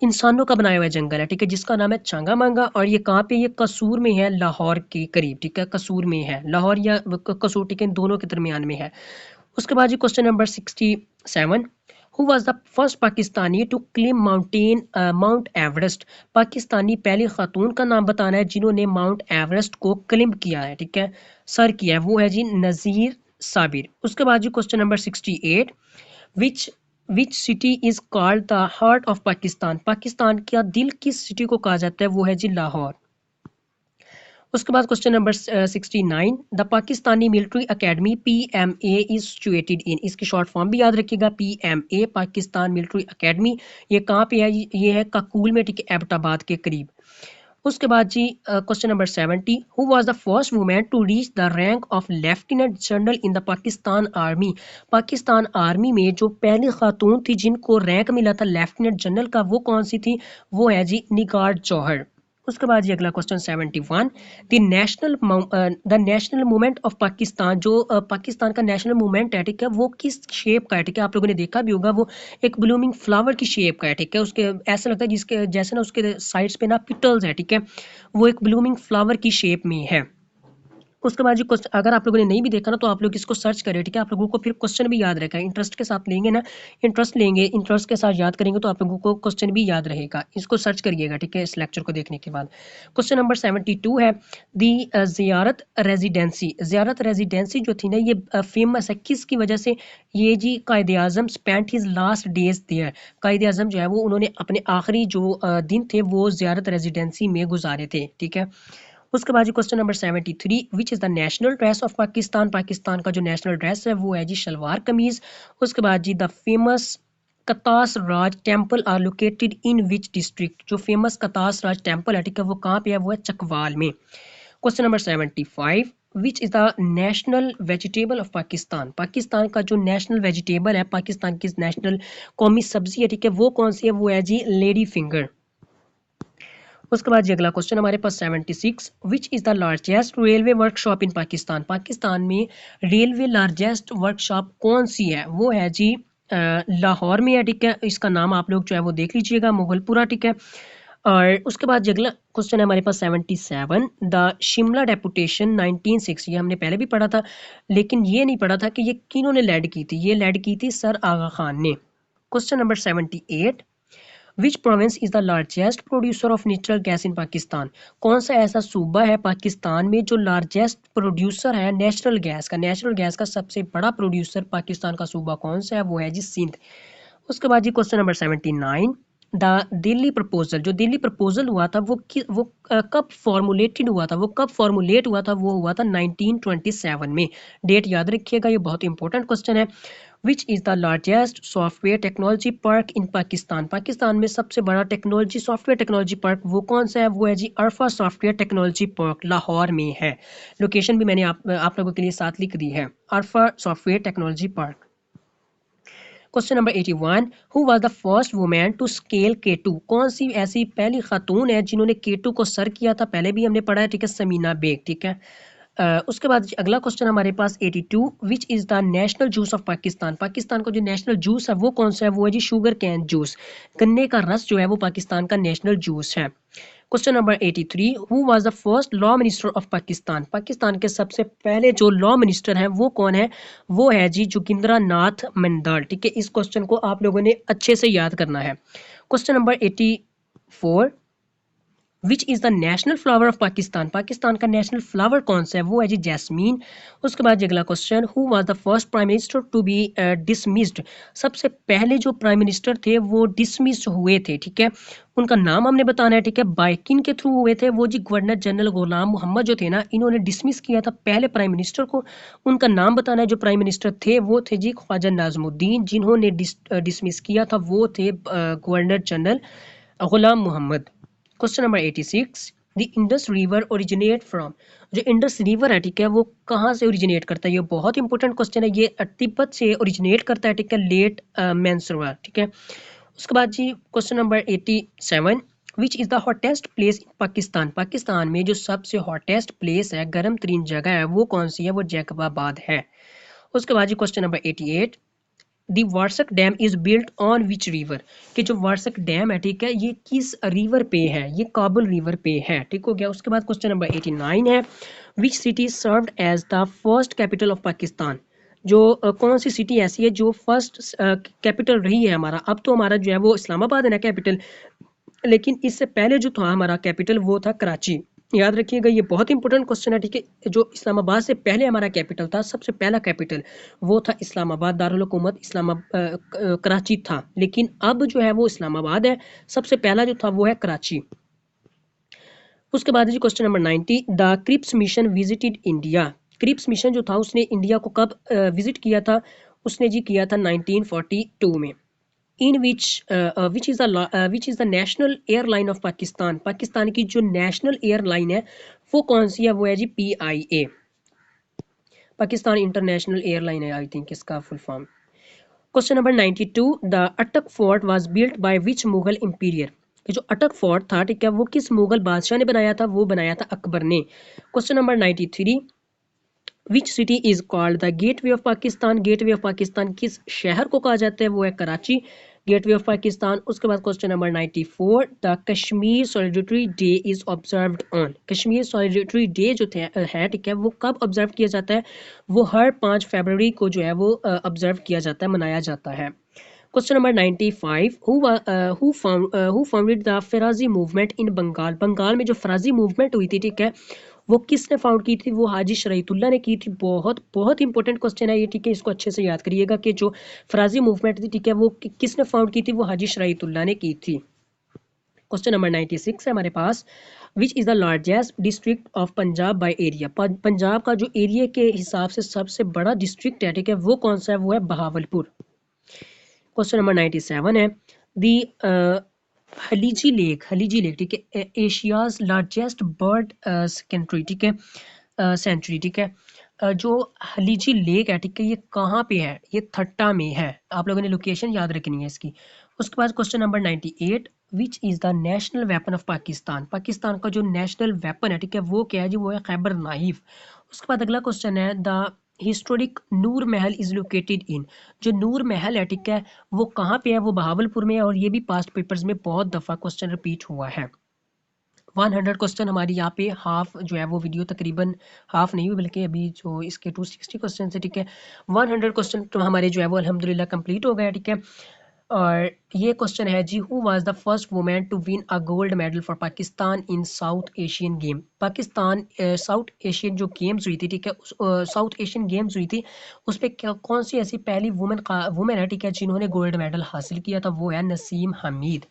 इंसानों का बनाया हुआ जंगल है, ठीक है, जिसका नाम है छांगामांगा। और ये कहाँ पे? ये कसूर में है, लाहौर के करीब, ठीक है, कसूर में है, लाहौर या कसूर, ठीक है, इन दोनों के दरमियान में है। उसके बाद जी question number 67। Who was the first Pakistani to climb Mount Everest. Pakistani पहली खातून का नाम बताना है जिन्होंने माउंट एवरेस्ट को क्लेम किया है, ठीक है, सर किया है। वो है जी नज़ीर साबिर। उसके बाद जी question number 68। Which which city is called the heart of Pakistan. Pakistan का दिल किस सिटी को कहा जाता है? वो है जी लाहौर। उसके बाद question number 69। The Pakistani military academy PMA is situated in. इसकी शॉर्ट फॉर्म भी याद रखिएगा, PMA, पाकिस्तान मिलिट्री अकेडमी। ये कहाँ पे है? ये है काकूल में, ठीक है, एबटाबाद के करीब। उसके बाद जी question number 70। Who was the first women to reach the rank of lieutenant general in the Pakistan army. Pakistan army में जो पहली खातून थी जिनको रैंक मिला था लेफ्टिनेंट जनरल का, वो कौन सी थी? वो है जी निगार जौहर। उसके बाद ये अगला question 71। The national movement of Pakistan. जो पाकिस्तान का नेशनल मूवमेंट है, ठीक है, वो किस शेप का है? ठीक है, आप लोगों ने देखा भी होगा, वो एक ब्लूमिंग फ्लावर की शेप का है, ठीक है, उसके ऐसा लगता है जिसके जैसे ना उसके साइड्स पे ना पिटल्स है, ठीक है, वो एक ब्लूमिंग फ्लावर की शेप में है। उसके बाद जी क्वेश्चन, अगर आप लोगों ने नहीं भी देखा ना, तो आप लोग इसको सर्च करें, ठीक है, आप लोगों को फिर क्वेश्चन भी याद रहेगा। इंटरेस्ट के साथ लेंगे ना, इंटरेस्ट के साथ याद करेंगे तो आप लोगों को क्वेश्चन भी याद रहेगा। इसको सर्च करिएगा, ठीक है, इस लेक्चर को देखने के बाद। क्वेश्चन नंबर 72 है दी जियारत रेजिडेंसी जो थी ना, ये फेमस है किसकी वजह से? ये जी Quaid Azam spent his last days there. Quaid Azam जो है वो उन्होंने अपने आखिरी जो दिन थे वो जियारत रेजिडेंसी में गुजारे थे, ठीक है। उसके बाद जी question number 73। Which is the national dress of Pakistan. Pakistan का जो नेशनल ड्रेस है वो है जी शलवार कमीज। उसके बाद जी the famous Katas Raj temple are located in which district. जो फेमस कतास राज टेम्पल है, ठीक है, वो कहाँ पे है? वो है चकवाल में। Question number 75। Which is the national vegetable of Pakistan. Pakistan का जो नेशनल वेजिटेबल है, पाकिस्तान की नेशनल कौमी सब्जी है, ठीक है, वो कौन सी है? वो है जी लेडी फिंगर। उसके बाद जी अगला क्वेश्चन हमारे पास 76। विच is the largest railway workshop in Pakistan. Pakistan में रेलवे लार्जेस्ट वर्कशॉप कौन सी है? वो है जी लाहौर में है, ठीक है, इसका नाम आप लोग जो है वो देख लीजिएगा, मुगलपुरा, ठीक है। और उसके बाद जी अगला क्वेश्चन है हमारे पास 77। The Shimla deputation 1906। ये हमने पहले भी पढ़ा था, लेकिन ये नहीं पढ़ा था कि ये किन्होंने लेड की थी। ये लेड की थी सर आगा खान ने। Question number 78। Which province is the largest producer of natural gas in Pakistan. कौन सा ऐसा सूबा है पाकिस्तान में जो लार्जेस्ट प्रोड्यूसर है नेचुरल गैस का? नेचुरल गैस का सबसे बड़ा प्रोड्यूसर पाकिस्तान का सूबा कौन सा है? वो है जी सिंध। उसके बाद जी question number 79। The Delhi proposal. जो दिल्ली प्रपोजल हुआ था वो कब फॉर्मुलेटेड हुआ था? वो कब फॉर्मुलेट हुआ था? वो हुआ था 1927 में। डेट याद रखिएगा, ये बहुत इंपॉर्टेंट क्वेश्चन है। Which is the largest software technology park in Pakistan. Pakistan में सबसे बड़ा सॉफ्टवेयर टेक्नोलॉजी पार्क वो कौन सा है? वो है जी अरफा सॉफ्टवेयर टेक्नोलॉजी पार्क, लाहौर में है। लोकेशन भी मैंने आप लोगों के लिए साथ लिख दी है, Arfa software technology park. Question number 81, who was the first women to scale K2? कौन सी ऐसी पहली खातून है जिन्होंने K2 को सर किया था? पहले भी हमने पढ़ा है, ठीक है, समीना बेग, ठीक है। उसके बाद अगला क्वेश्चन हमारे पास 82, विच is the national juice of Pakistan? Pakistan का जो नेशनल जूस है वो कौन सा है? वो है जी शुगर कैन जूस, गन्ने का रस जो है वो पाकिस्तान का नेशनल जूस है। Question number 83, who was the first law minister of Pakistan? Pakistan के सबसे पहले जो लॉ मिनिस्टर हैं वो कौन है? वो है जी जोगिंद्रा नाथ मंडाल, ठीक है। इस क्वेश्चन को आप लोगों ने अच्छे से याद करना है। Question number 84, which is the national flower of Pakistan? Pakistan का नेशनल फ्लावर कौन सा है? वो है जी जैस्मीन। उसके बाद अगला question, who was the first prime minister to be dismissed? सबसे पहले जो प्राइम मिनिस्टर थे वो डिसमिस हुए थे, ठीक है। उनका नाम हमने बताना है, ठीक है। बाय किन के थ्रू हुए थे? वो जी गवर्नर जनरल गुलाम मोहम्मद जो थे ना, इन्होंने डिसमिस किया था पहले प्राइम मिनिस्टर को। उनका नाम बताना है। जो प्राइम मिनिस्टर थे वो थे जी ख्वाजा नाजमुद्दीन। जिन्होंने डिसमिस किया था वो थे governor general Ghulam Mohammad. Question number 86, the Indus river originate from? जो इंडस रिवर है, ठीक है, वो कहाँ से ओरिजिनेट करता है? ये बहुत इंपॉर्टेंट क्वेश्चन है। ये तिब्बत से ओरिजिनेट करता है, ठीक है, लेट मैनसरोवर, ठीक है। उसके बाद जी question number 87, which is the hottest place in Pakistan? Pakistan में जो सबसे हॉटेस्ट प्लेस है, गर्म तरीन जगह है, वो कौन सी है? वो जैकबाबाद है। उसके बाद जी question number 88, the Warsak dam is built on which river? कि जो वार्सक डैम है, ठीक है, ये किस रिवर पे है? ये काबुल रिवर पे है, ठीक हो गया। उसके बाद क्वेश्चन नंबर 89 है, which city served as the first capital of Pakistan? जो कौन सी सिटी ऐसी है जो फर्स्ट कैपिटल रही है हमारा? अब तो हमारा जो है वो इस्लामाबाद है ना कैपिटल, लेकिन इससे पहले जो था हमारा कैपिटल वो था कराची। याद रखिएगा, ये बहुत इंपॉर्टेंट क्वेश्चन है, ठीक है। जो इस्लामाबाद से पहले हमारा कैपिटल था, सबसे पहला कैपिटल वो था इस्लामाबाद, दारुल हुकूमत कराची था, लेकिन अब जो है वो इस्लामाबाद है। सबसे पहला जो था वो है कराची। उसके बाद जी question number 90, the Cripps mission visited India? Cripps mission जो था उसने इंडिया को कब विजिट किया था? उसने जी किया था 1942 में। In which is the national airline of Pakistan? Pakistan की जो नेशनल एयरलाइन है वो कौन सी है? वो है जी PIA, पाकिस्तान इंटरनेशनल एयरलाइन है, आई थिंक इसका full form. Question number 92, the Attock fort was built by which Mughal emperor? कि जो अटक फोर्ट था, ठीक है, वो किस मुगल बादशाह ने बनाया था? वो बनाया था अकबर ने। Question number 93, which city is called the gateway of Pakistan? Gateway of Pakistan किस शहर को कहा जाता है? वो है कराची, गेटवे ऑफ पाकिस्तान। उसके बाद question number 94, the Kashmir solidarity day is observed on? Kashmir solidarity day जो है, ठीक है, वो कब ऑब्जर्व किया जाता है? वो हर 5 फरवरी को जो है वो ऑब्जर्व किया जाता है, मनाया जाता है। Question number 95, who founded the Faraizi movement in Bengal? Bengal में जो फराजी मूवमेंट हुई थी, ठीक है, वो किसने फाउंड की थी? वो हाजी शरीयतुल्लाह ने की थी। बहुत बहुत इंपॉर्टेंट क्वेश्चन है ये, ठीक है, इसको अच्छे से याद करिएगा कि जो फराजी मूवमेंट थी, ठीक है, वो किसने फाउंड की थी? वो हाजी शरीयतुल्लाह ने की थी। क्वेश्चन नंबर 96 है हमारे पास, which is the largest district of Punjab by area? Punjab का जो एरिया के हिसाब से सबसे बड़ा डिस्ट्रिक्ट है, ठीक है, वो कौन सा है? वो है बहावलपुर। क्वेश्चन नंबर 97 है, दी हलीजी लेक, ठीक है, एशियाज लार्जेस्ट बर्ड सेंचुरी, ठीक है, सेंचुरी, ठीक है। जो हलीजी लेक है, ठीक है, ये कहाँ पे है? ये थट्टा में है। आप लोगों ने लोकेशन याद रखनी है इसकी। उसके बाद question number 98, which is the national weapon of Pakistan? Pakistan का जो नेशनल वेपन है, ठीक है, वो क्या है जी? वो है खैबर नाइफ। उसके बाद अगला क्वेश्चन है, the historic Noor Mahal is located in? जो नूर महल है, ठीक है, वो कहाँ पे है? वो बहावलपुर में है, और ये भी पास्ट पेपर्स में बहुत दफ़ा क्वेश्चन रिपीट हुआ है। 100 क्वेश्चन हमारी यहाँ पे हाफ जो है वो वीडियो तकरीबन हाफ नहीं हुई, बल्कि अभी जो इसके 260 क्वेश्चन है, ठीक है, 100 क्वेश्चन तो हमारे जो है वो अल्हम्दुलिल्लाह कंप्लीट हो गया, ठीक है। और ये क्वेश्चन है जी, who was the first women to win a gold medal for Pakistan in South Asian game? Pakistan South Asian जो गेम्स हुई थी, ठीक है, साउथ एशियन गेम्स हुई थी, उस पर कौन सी ऐसी पहली वुमेन है, ठीक है, जिन्होंने गोल्ड मेडल हासिल किया था? वो है नसीम हमीद।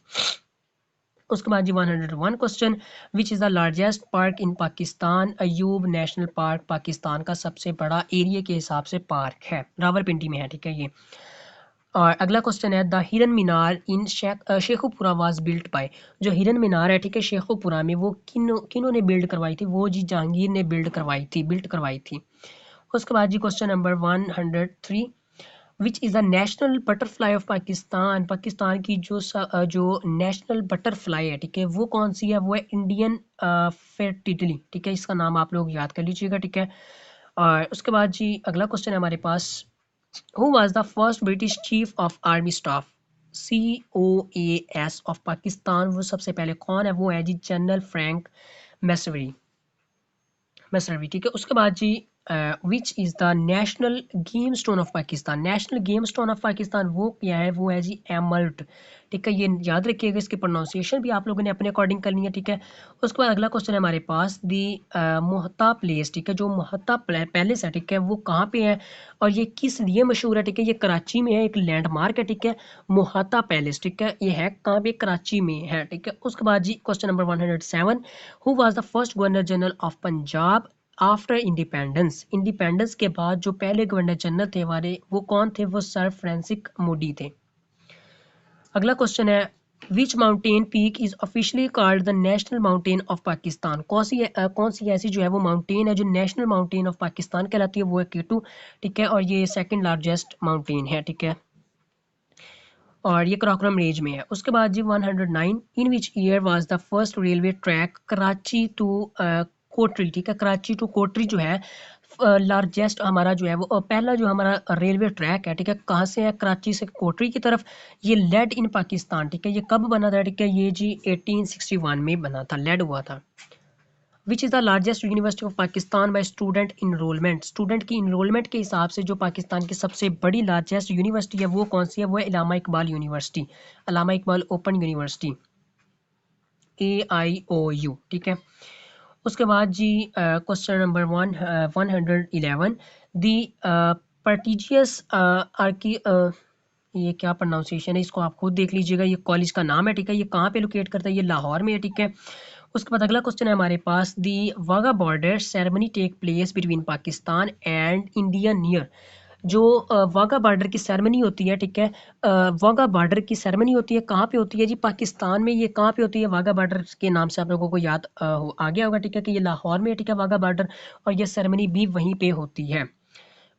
उसके बाद जी 101 question, which is the largest park in Pakistan? Ayub national park Pakistan का सबसे बड़ा एरिया के हिसाब से पार्क है, रावलपिंडी में है, ठीक है ये। और अगला क्वेश्चन है, द हिरन मीनार इन शेखुपुरा वाज बिल्ट बाय? जो हिरन मीनार है, ठीक है, शेखुपुरा में, वो किन्होंने बिल्ड करवाई थी? वो जी जहांगीर ने बिल्ट करवाई थी। उसके बाद जी question number 103, which is the national butterfly of Pakistan, Pakistan की जो नेशनल बटरफ्लाई है, ठीक है, वो कौन सी है? वो है इंडियन फेयर, ठीक है, इसका नाम आप लोग याद कर लीजिएगा, ठीक है। और उसके बाद जी अगला क्वेश्चन है हमारे पास, who was the first British chief of army staff, COAS of Pakistan, वो सबसे पहले कौन है? वो है जी जनरल फ्रैंक मैसरी, मैसरवी, ठीक है। उसके बाद जी which is the national gemstone of Pakistan, national gemstone of Pakistan वो क्या है? वो है जी एमल्ट, ठीक है, ये याद रखिएगा, इसकी प्रोनाउंसिएशन भी आप लोगों ने अपने अकॉर्डिंग करनी है, ठीक है। उसके बाद अगला क्वेश्चन है हमारे पास, दी मोहता प्लेस, ठीक है, जो मोहता पैलेस है, ठीक है, वो कहाँ पे है और ये किस लिए मशहूर है? ठीक है, ये कराची में है, एक लैंडमार्क है, ठीक है, मोहता पैलेस, ठीक है, ये है कहाँ पे? कराची में है, ठीक है। उसके बाद जी question number 107, who was the first governor general of Punjab after independence, independence के बाद जो पहले गवर्नर जनरल थे हमारे, वो कौन थे? वो सर फ्रांसिस मोडी थे। अगला क्वेश्चन है, which mountain peak is officially called the national mountain of Pakistan, कौन सी ऐसी जो है वो माउंटेन है जो नेशनल माउंटेन ऑफ पाकिस्तान कहलाती है? वो है केटू, ठीक है, और ये सेकंड लार्जेस्ट माउंटेन है, ठीक है, और ये कराकोरम रेंज में है। उसके बाद जी 109, in which year was the first railway track Karachi to Kotri, ठीक है, कराची टू कोटरी जो है लार्जेस्ट हमारा जो है वो पहला जो हमारा रेलवे ट्रैक है, ठीक है, कहाँ से है? कराची से कोटरी की तरफ, ये लेड इन पाकिस्तान, ठीक है, ये कब बना था? ठीक है, ये जी 1861 में बना था, लेड हुआ था। Which is the largest university of Pakistan by student enrollment, student की इनरोलमेंट के हिसाब से जो पाकिस्तान की सबसे बड़ी लार्जेस्ट यूनिवर्सिटी है वो कौन सी है? वो है Allama Iqbal university, Allama Iqbal open university, AIOU, ठीक है। उसके बाद जी क्वेश्चन नंबर 111, दी पर्टिजियस आर्की, ये क्या प्रोनाउंसिएशन है, इसको आप खुद देख लीजिएगा, ये कॉलेज का नाम है, ठीक है, ये कहाँ पे लोकेट करता है? ये लाहौर में है, ठीक है। उसके बाद अगला क्वेश्चन है हमारे पास, the Wagah border ceremony take place between Pakistan and India near, जो वाघा बॉर्डर की सेरेमनी होती है, ठीक है, वाघा बॉर्डर की सेरेमनी होती है कहाँ पे होती है जी? पाकिस्तान में। ये कहाँ पे होती है? वाघा बॉर्डर के नाम से आप लोगों को याद आ गया होगा, ठीक है, कि ये लाहौर में है, ठीक है, वाघा बॉर्डर, और ये सेरेमनी भी वहीं पे होती है।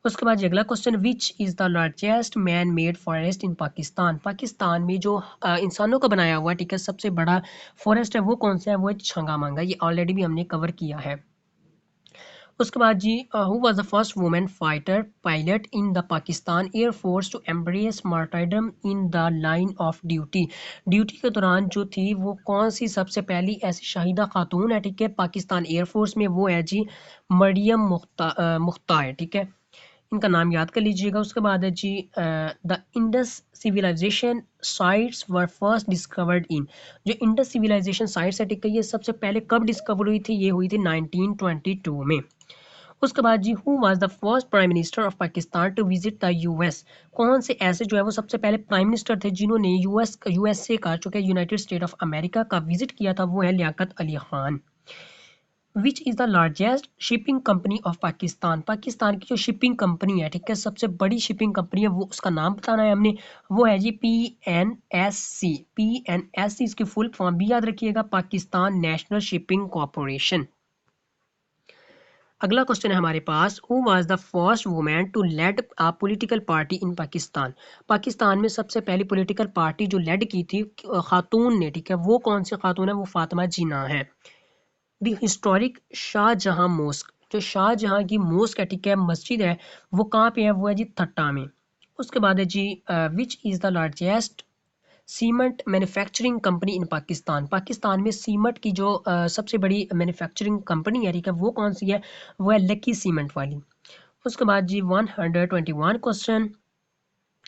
उसके बाद अगला question, which is the largest man made forest इन पाकिस्तान, पाकिस्तान में जो इंसानों का बनाया हुआ, ठीक है, सबसे बड़ा फॉरेस्ट है वो कौन सा है? वो है छंगा मांगा, ये ऑलरेडी भी हमने कवर किया है। उसके बाद जी who was the first women fighter pilot in the Pakistan air force to embrace martyrdom in the line of duty, duty के दौरान जो थी वो कौन सी सबसे पहली ऐसी शाहिदा खातून है, ठीक है, पाकिस्तान एयरफोर्स में? वो है जी मरियम मुख्तार, ठीक है, इनका नाम याद कर लीजिएगा। उसके बाद है जी the Indus civilization sites were first discovered in, जो इंडस सिविलाइजेशन साइट्स है, ठीक है, ये सबसे पहले कब डिस्कवर हुई थी? ये हुई थी 1922 में। उसके बाद जी who was the first prime minister of Pakistan to visit the US, कौन से ऐसे जो है वो सबसे पहले प्राइम मिनिस्टर थे जिन्होंने यूएसए का, जो कि यूनाइटेड स्टेट ऑफ अमेरिका का विजिट किया था? वो है Liaquat Ali Khan. Which is the largest shipping company of Pakistan, Pakistan की जो शिपिंग कंपनी है, ठीक है, सबसे बड़ी शिपिंग कंपनी है, वो उसका नाम बताना है हमने, वो है जी PNSC, PNSC इसकी फुल फॉर्म भी याद रखिएगा, पाकिस्तान नेशनल शिपिंग कॉरपोरेशन। अगला क्वेश्चन है हमारे पास, who was the first women to lead a political party in Pakistan, Pakistan में सबसे पहली पॉलिटिकल पार्टी जो लेड की थी खातून ने, ठीक है, वो कौन सी खातून है? वो फातिमा जिन्ना है। द हिस्टोरिक शाहजहां मोस्क, जो शाहजहां की मोस्क है, ठीक है, मस्जिद है, वो कहाँ पे है? वो है जी थट्टा में। उसके बाद है जी which is the largest cement manufacturing company in Pakistan, Pakistan में सीमेंट की जो सबसे बड़ी मैन्युफैक्चरिंग कंपनी है, ठीक है, वो कौन सी है? वो है लकी सीमेंट वाली। उसके बाद जी 121 क्वेश्चन,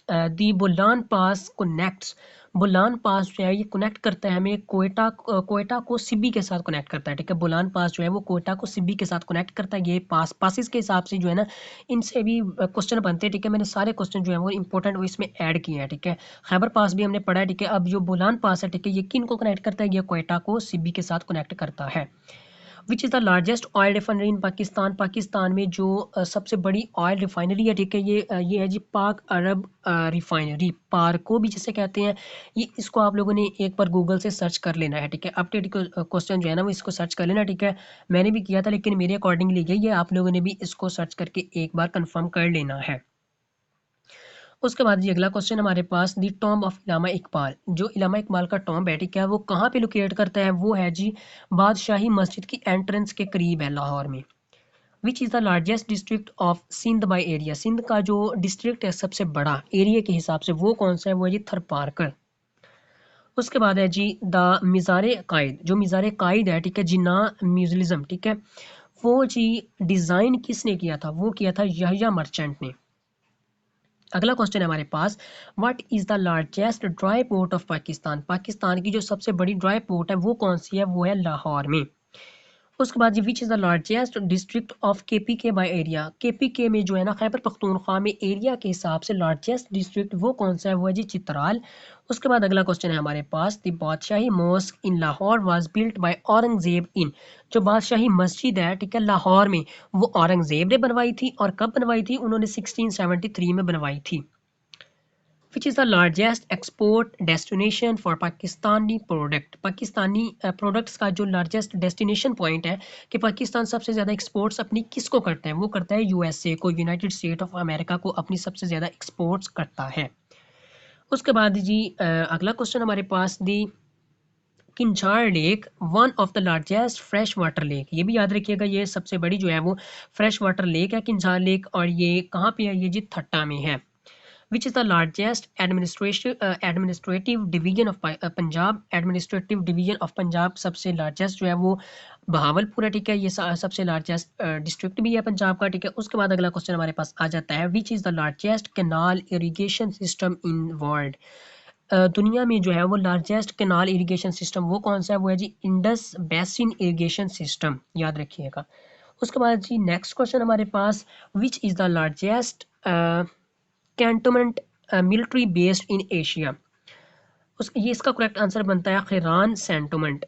दी बोलान पास कनेक्ट्स, बोलान पास जो है ये कनेक्ट करता है हमें कोयटा को सिब्बी के साथ कनेक्ट करता है, ठीक है, बोलान पास जो है वो कोयटा को सिब्बी के साथ कनेक्ट करता है। ये पासिस के हिसाब से जो है ना, इनसे भी क्वेश्चन बनते हैं, ठीक है, मैंने सारे क्वेश्चन जो है वो इंपॉर्टेंट वो इसमें ऐड किए हैं, ठीक है। खैबर पास भी हमने पढ़ा है, ठीक है। अब जो बोलान पास है, ठीक है, ये किन को कनेक्ट करता है? ये कोयटा को सिब्बी के साथ कनेक्ट करता है। Which is the largest oil refinery इन पाकिस्तान, पाकिस्तान में जो सबसे बड़ी ऑयल रिफाइनरी है, ठीक है, ये है जी पाक अरब रिफाइनरी, पारको भी जिसे कहते हैं। ये इसको आप लोगों ने एक बार गूगल से सर्च कर लेना है, ठीक है, अपडेट क्वेश्चन जो है ना वो इसको सर्च कर लेना, ठीक है, मैंने भी किया था लेकिन मेरे अकॉर्डिंगली यही है, आप लोगों ने भी इसको सर्च करके एक बार कंफर्म कर लेना है। उसके बाद जी अगला क्वेश्चन हमारे पास दी टॉम्ब ऑफ इलामा इकबाल, जो इलामा इकबाल का टॉम्ब है ठीक है वो कहाँ पे लोकेट करता है, वो है जी बादशाही मस्जिद की एंट्रेंस के करीब है लाहौर में। Which is the largest district of Sindh by area, Sindh का जो डिस्ट्रिक्ट है सबसे बड़ा एरिया के हिसाब से वो कौन सा है, वो है जी थरपारकर। उसके बाद है जी द मिज़ार कायद, जो मिज़ार कायद है ठीक है जिन्ना म्यूजियम ठीक है वो जी डिज़ाइन किसने किया था, वो किया था यहया मर्चेंट ने। अगला क्वेश्चन है हमारे पास, what is the largest dry port of Pakistan, Pakistan की जो सबसे बड़ी ड्राई पोर्ट है वो कौन सी है, वो है लाहौर में। उसके बाद जी which is the largest district of KPK by area, KPK में जो है ना खैबर पख्तूनख्वा में एरिया के हिसाब से लार्जेस्ट डिस्ट्रिक्ट वो कौन सा है, वो है जी चित्राल। उसके बाद अगला क्वेश्चन है हमारे पास, the Badshahi mosque in Lahore was built by Aurangzeb in, जो बादशाही मस्जिद है ठीक है लाहौर में वो औरंगजेब ने बनवाई थी, और कब बनवाई थी, उन्होंने 1673 में बनवाई थी। which is the largest export destination for Pakistani product, Pakistani products का जो लार्जेस्ट डेस्टिनेशन पॉइंट है कि पाकिस्तान सबसे ज़्यादा एक्सपोर्ट्स अपनी किसको करता है, वो करता है यूएसए को, यूनाइटेड स्टेट ऑफ अमेरिका को अपनी सबसे ज़्यादा एक्सपोर्ट्स करता है। उसके बाद जी अगला क्वेश्चन हमारे पास the Keenjhar lake one of the largest fresh water lake, ये भी याद रखिएगा ये सबसे बड़ी जो है वो फ्रेश वाटर लेक है किंझार लेक, और ये कहाँ पे है, ये जी थट्टा में है। which is the largest administrative division of Punjab, administrative division of Punjab सबसे लार्जेस्ट जो है वो बहावलपुर है ठीक है, ये सबसे लार्जेस्ट डिस्ट्रिक्ट भी है पंजाब का ठीक है। उसके बाद अगला क्वेश्चन हमारे पास आ जाता है, which is the largest canal irrigation system in world, दुनिया में जो है वो लार्जेस्ट कैनाल इरीगेशन सिस्टम वो कौन सा है, वो है जी इंडस बेसिन इरीगेशन सिस्टम, याद रखिएगा। उसके बाद जी नेक्स्ट क्वेश्चन हमारे पास, which is the largest cantonment military based in Asia, उस ये इसका करेक्ट आंसर बनता है खिरान सेंटोमेंट।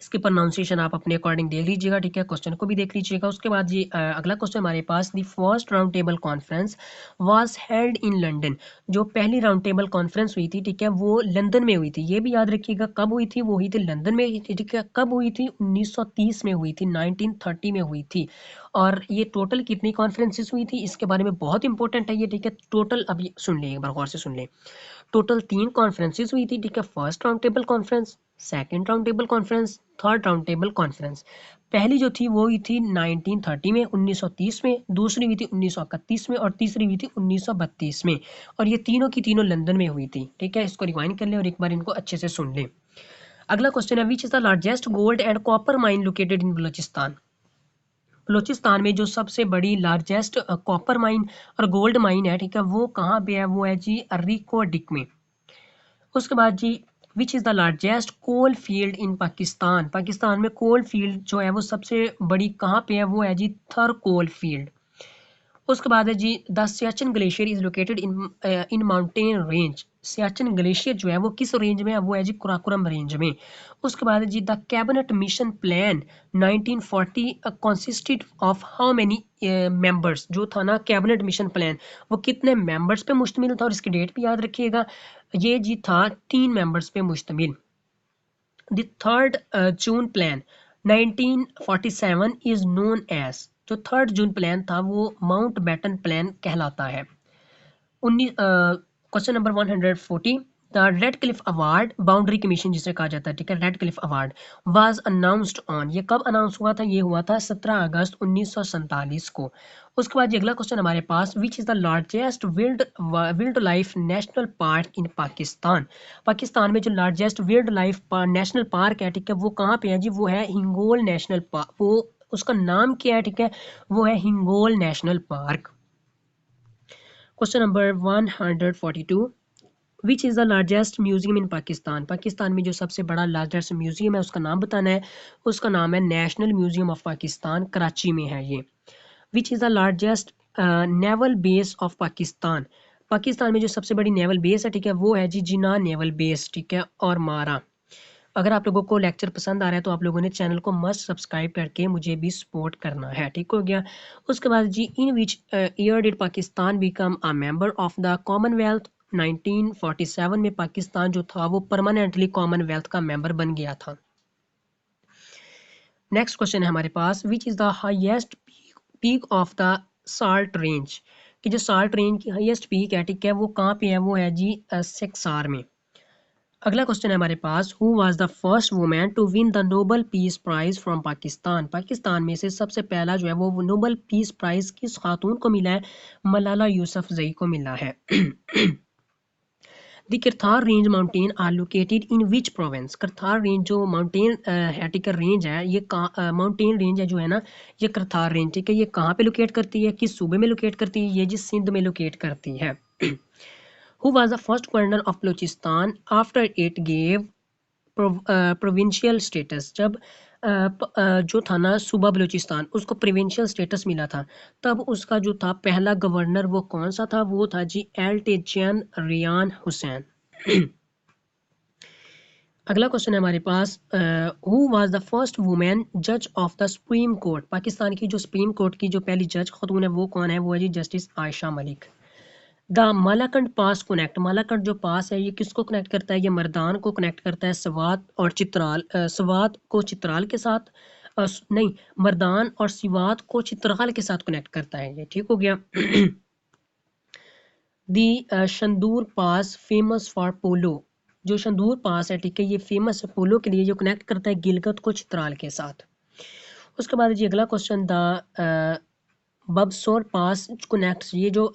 इसकी प्रोनाउंसिएशन आप अपने अकॉर्डिंग देख लीजिएगा ठीक है, क्वेश्चन को भी देख लीजिएगा। उसके बाद जी अगला क्वेश्चन हमारे पास, the first round table conference was held in London, जो पहली राउंड टेबल कॉन्फ्रेंस हुई थी ठीक है वो लंदन में हुई थी, ये भी याद रखिएगा कब हुई थी, वो हुई थी लंदन में हुई थी ठीक है। कब हुई थी, 1930 में हुई थी, 1930 में हुई थी। और ये टोटल कितनी कॉन्फ्रेंसेस हुई थी, इसके बारे में बहुत इंपॉर्टेंट है ये ठीक है, टोटल अभी सुन लें एक बार गौर से सुन लें। टोटल 3 कॉन्फ्रेंसेस हुई थी ठीक है, first round table conference, second round table conference, third round table conference. पहली जो थी वो हुई थी 1930 में, 1930 में, दूसरी हुई थी 1931 में, और तीसरी हुई थी 1932 में। और ये तीनों की तीनों लंदन में हुई थी ठीक है, इसको रिवाइंड कर लें और एक बार इनको अच्छे से सुन लें। अगला क्वेश्चन है, विच is the largest gold and copper mine located in Balochistan, Balochistan में जो सबसे बड़ी लार्जेस्ट कॉपर माइन और गोल्ड माइन है ठीक है वो कहाँ पे है, वो है जी रिको डिक में। उसके बाद जी which is the largest coal field in Pakistan, Pakistan में कोल फील्ड जो है वो सबसे बड़ी कहाँ पे है, वो है जी थर कोल फील्ड। उसके बाद है जी the Siachen glacier is located in in mountain range, Siachen glacier जो है वो किस रेंज में है, वो है जी कुराकोरम रेंज में। उसके बाद है जी the cabinet mission plan 1940 consisted of how many members, जो था ना कैबिनेट मिशन प्लान वो कितने मेंबर्स पे मुश्तमिल था, और इसकी डेट भी याद रखिएगा, ये जी था 3 मेंबर्स पे मुश्तमिल। The third June plan 1947 is known as, जो थर्ड जून प्लान था वो माउंट बैटन प्लान कहलाता है। Question number 140, the Radcliffe award boundary commission जिसे कहा जाता है ठीक है, Radcliffe award was announced on, ये कब अनाउंस हुआ था, ये हुआ था 17 अगस्त 1947 को। उसके बाद अगला क्वेश्चन हमारे पास, which is the largest wildlife national park in Pakistan, Pakistan में जो largest wildlife national park है ठीक है वो कहाँ पे है जी, वो है हिंगोल नेशनल पार्क, वो उसका नाम क्या है ठीक है, वो है Hingol national park. Question number 142, which is the largest museum in Pakistan, Pakistan में जो सबसे बड़ा लार्जेस्ट म्यूजियम है उसका नाम बताना है, उसका नाम है national museum of Pakistan, Karachi में है ये। विच is the largest naval base of Pakistan, Pakistan में जो सबसे बड़ी नेवल बेस है ठीक है वो है जी जिना नेवल बेस ठीक है, और मारा। अगर आप लोगों को लेक्चर पसंद आ रहा है तो आप लोगों ने चैनल को मस्ट सब्सक्राइब करके मुझे भी सपोर्ट करना है, ठीक हो गया। उसके बाद जी in which year did Pakistan become a member of the commonwealth, 1947 में पाकिस्तान जो था वो परमानेंटली कॉमनवेल्थ का मेंबर बन गया था। नेक्स्ट क्वेश्चन है हमारे पास, which is the highest peak of the salt range, कि जो साल्ट रेंज की हाईएस्ट पीक है, ठीक है, वो कहाँ पे है, वो है जी सिक्सार में। अगला क्वेश्चन है हमारे पास, who was the first women to win the Nobel peace prize from Pakistan. Pakistan में से सबसे पहला जो है वो नोबल पीस प्राइज किस खातून को मिला है, मलाला यूसुफजई को मिला है। The Kirthar range mountain are located in which province. Kirthar range जो माउंटेन हैटिकर रेंज है, ये माउंटेन रेंज है जो है ना, ये करथार रेंज, ठीक है, ये कहाँ पे लोकेट करती है, किस सूबे में लोकेट करती है, ये जी सिंध में लोकेट करती है। Who was the first governor of Balochistan after it gave provincial status. जब जो था ना सूबा बलूचिस्तान, उसको प्रोविंशियल स्टेटस मिला था, तब उसका जो था पहला गवर्नर वो कौन सा था, वो था जी एल्टेजियन रियान हुसैन। अगला क्वेश्चन है हमारे पास, who was the first women जज of the supreme court. Pakistan की जो सुप्रीम कोर्ट की जो पहली जज खातून है वो कौन है, वो है जी justice Ayesha Malik. The Malakand pass connect, Malakand जो पास है ये किसको कनेक्ट करता है, ये मर्दान को कनेक्ट करता है सवात और चित्राल, सवात को चित्राल के साथ, नहीं, मर्दान और सिवात को चित्राल के साथ कनेक्ट करता है, ये ठीक हो गया। दी शंदूर पास फेमस फॉर पोलो। जो शंदूर पास है, ठीक है, ये फेमस है पोलो के लिए, जो कनेक्ट करता है गिलगित को चित्राल के साथ। उसके बाद जी अगला क्वेश्चन, द बबसोर पास कनेक्ट्स, ये जो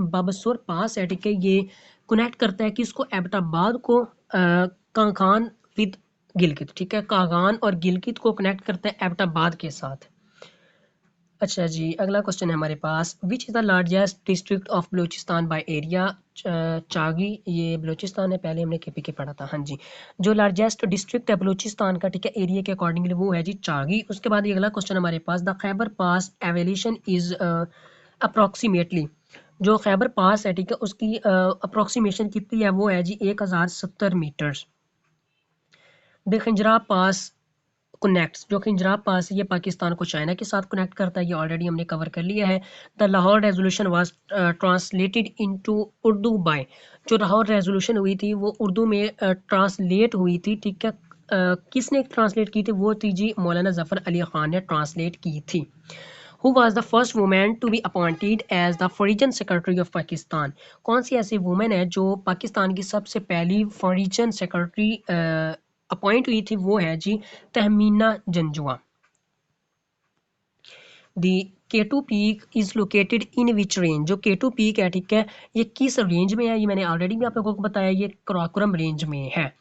बबसोर पास है, ठीक है, ये कनेक्ट करता है किसको, एबटाबाद को कागान विद गिलगित, ठीक है, कागान और गिलगित को कनेक्ट करता है एबटाबाद के साथ। अच्छा जी, अगला क्वेश्चन है हमारे पास, which is the largest district of Balochistan by area. Chagai, ये बलूचिस्तान है, पहले हमने केपी के पढ़ा था, हाँ जी। जो लार्जेस्ट डिस्ट्रिक्ट है बलूचिस्तान का, ठीक है, एरिया के अकॉर्डिंगली, वो है जी चागी। उसके बाद ये अगला क्वेश्चन हमारे पास, the Khyber pass elevation is approximately. जो खैबर पास है, ठीक है, उसकी अप्रॉक्सीमेशन कितनी है, वो है जी 1070 मीटर्स। द खंजरा पास कनेक्ट्स, जो खिंजराब पास है, ये पाकिस्तान को चाइना के साथ कनेक्ट करता है, ये ऑलरेडी हमने कवर कर लिया है। The Lahore resolution was translated into Urdu by. जो लाहौर रेजोल्यूशन हुई थी वो उर्दू में ट्रांसलेट हुई थी, ठीक है, किसने ट्रांसलेट की थी, वो थी जी मौलाना जफर अली खान ने ट्रांसलेट की थी। Who was the first woman to be appointed as the foreign secretary of Pakistan? कौन सी ऐसी वुमेन है जो पाकिस्तान की सबसे पहली फॉरेन सेक्रेटरी अपॉइंट हुई थी, वो है जी Tehmina Janjua. The K two peak is located in which range. जो केटू पीक है, ठीक है, ये किस रेंज में है, ये मैंने ऑलरेडी भी आप लोगों को बताया, ये कराकोरम रेंज में है।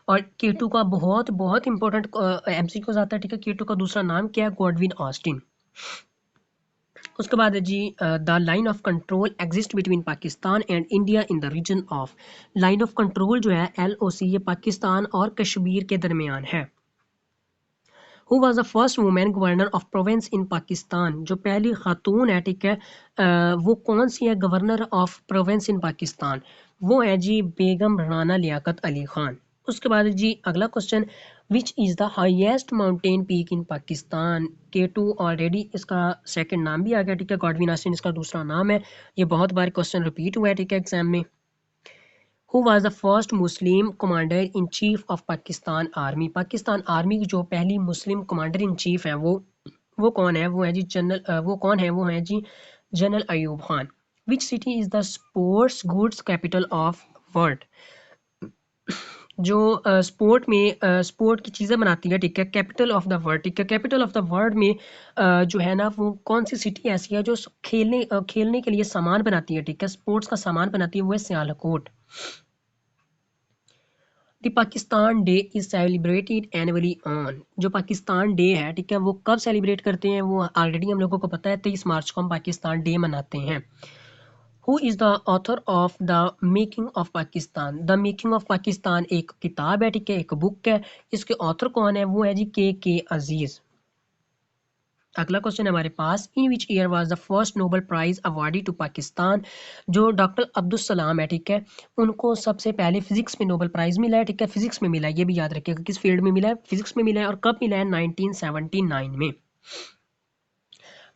और केटू का बहुत बहुत इंपॉर्टेंट एमसीक्यूज आता है, ठीक है, केटू का दूसरा नाम क्या है, गॉडविन ऑस्टिन। उसके बाद है जी the line of control exist between Pakistan and India in the region of. Line of control जो है LOC, ये पाकिस्तान और कश्मीर के दरमियान है। Who was the first women governor of province इन पाकिस्तान। जो पहली खातून है, ठीक है, वो कौन सी है, गवर्नर ऑफ प्रोविंस इन पाकिस्तान, वो है जी बेगम राना लियाकत अली खान। उसके बाद जी अगला question, which is the highest mountain peak in Pakistan. K2 already इसका सेकंड नाम भी आ गया, ठीक है, गॉडविन ऑस्टिन इसका दूसरा नाम है, ये बहुत बार क्वेश्चन रिपीट हुआ है, ठीक है, एग्जाम में। Who was the first Muslim commander in chief of Pakistan army. Pakistan army की जो पहली मुस्लिम कमांडर इन चीफ है, वो कौन है, वो है जी जनरल, वो कौन है, वो है जी general Ayub Khan. Which city is the sports goods capital of world. जो स्पोर्ट में स्पोर्ट की चीज़ें बनाती है, ठीक है, कैपिटल ऑफ द वर्ल्ड, ठीक है, कैपिटल ऑफ द वर्ल्ड में जो है ना, वो कौन सी सिटी ऐसी है जो खेलने के लिए सामान बनाती है, ठीक है, स्पोर्ट्स का सामान बनाती है, वो है Sialkot. The Pakistan day is celebrated annually on. जो पाकिस्तान डे है, ठीक है, वो कब सेलिब्रेट करते हैं, वो ऑलरेडी हम लोगों को पता है, 23 मार्च को हम पाकिस्तान डे मनाते हैं। Who is the author of the making of Pakistan. The making of Pakistan एक किताब है, ठीक है, एक बुक है, इसके ऑथर कौन है, वो है जी के अजीज। अगला क्वेश्चन है हमारे पास, in which year was the first nobel prize awarded to Pakistan. जो डॉक्टर अब्दुल सलाम है, ठीक है, उनको सबसे पहले फिजिक्स में नोबेल प्राइज मिला है, ठीक है, फिजिक्स में मिला है, ये भी याद रखिएगा किस फील्ड में मिला है, फिजिक्स में मिला है, और कब मिला है, 1979 में।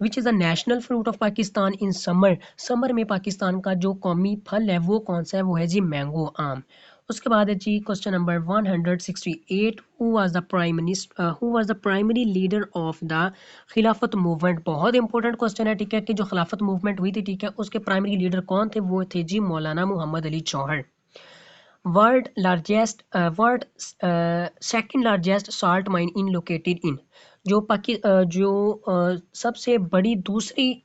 Which is the national fruit of Pakistan in summer. Summer में पाकिस्तान का जो कौमी फल है वो कौन सा है, वो है जी मैंगो, आम। उसके बाद है जी question number 168, who was the primary leader of the Khilafat movement. बहुत इंपॉर्टेंट क्वेश्चन है, ठीक है, कि जो खिलाफत मूवमेंट हुई थी, ठीक है, उसके प्राइमरी लीडर कौन थे? वो थे जी Maulana Mohammad Ali Jauhar. World second largest salt mine in located in, जो सबसे बड़ी दूसरी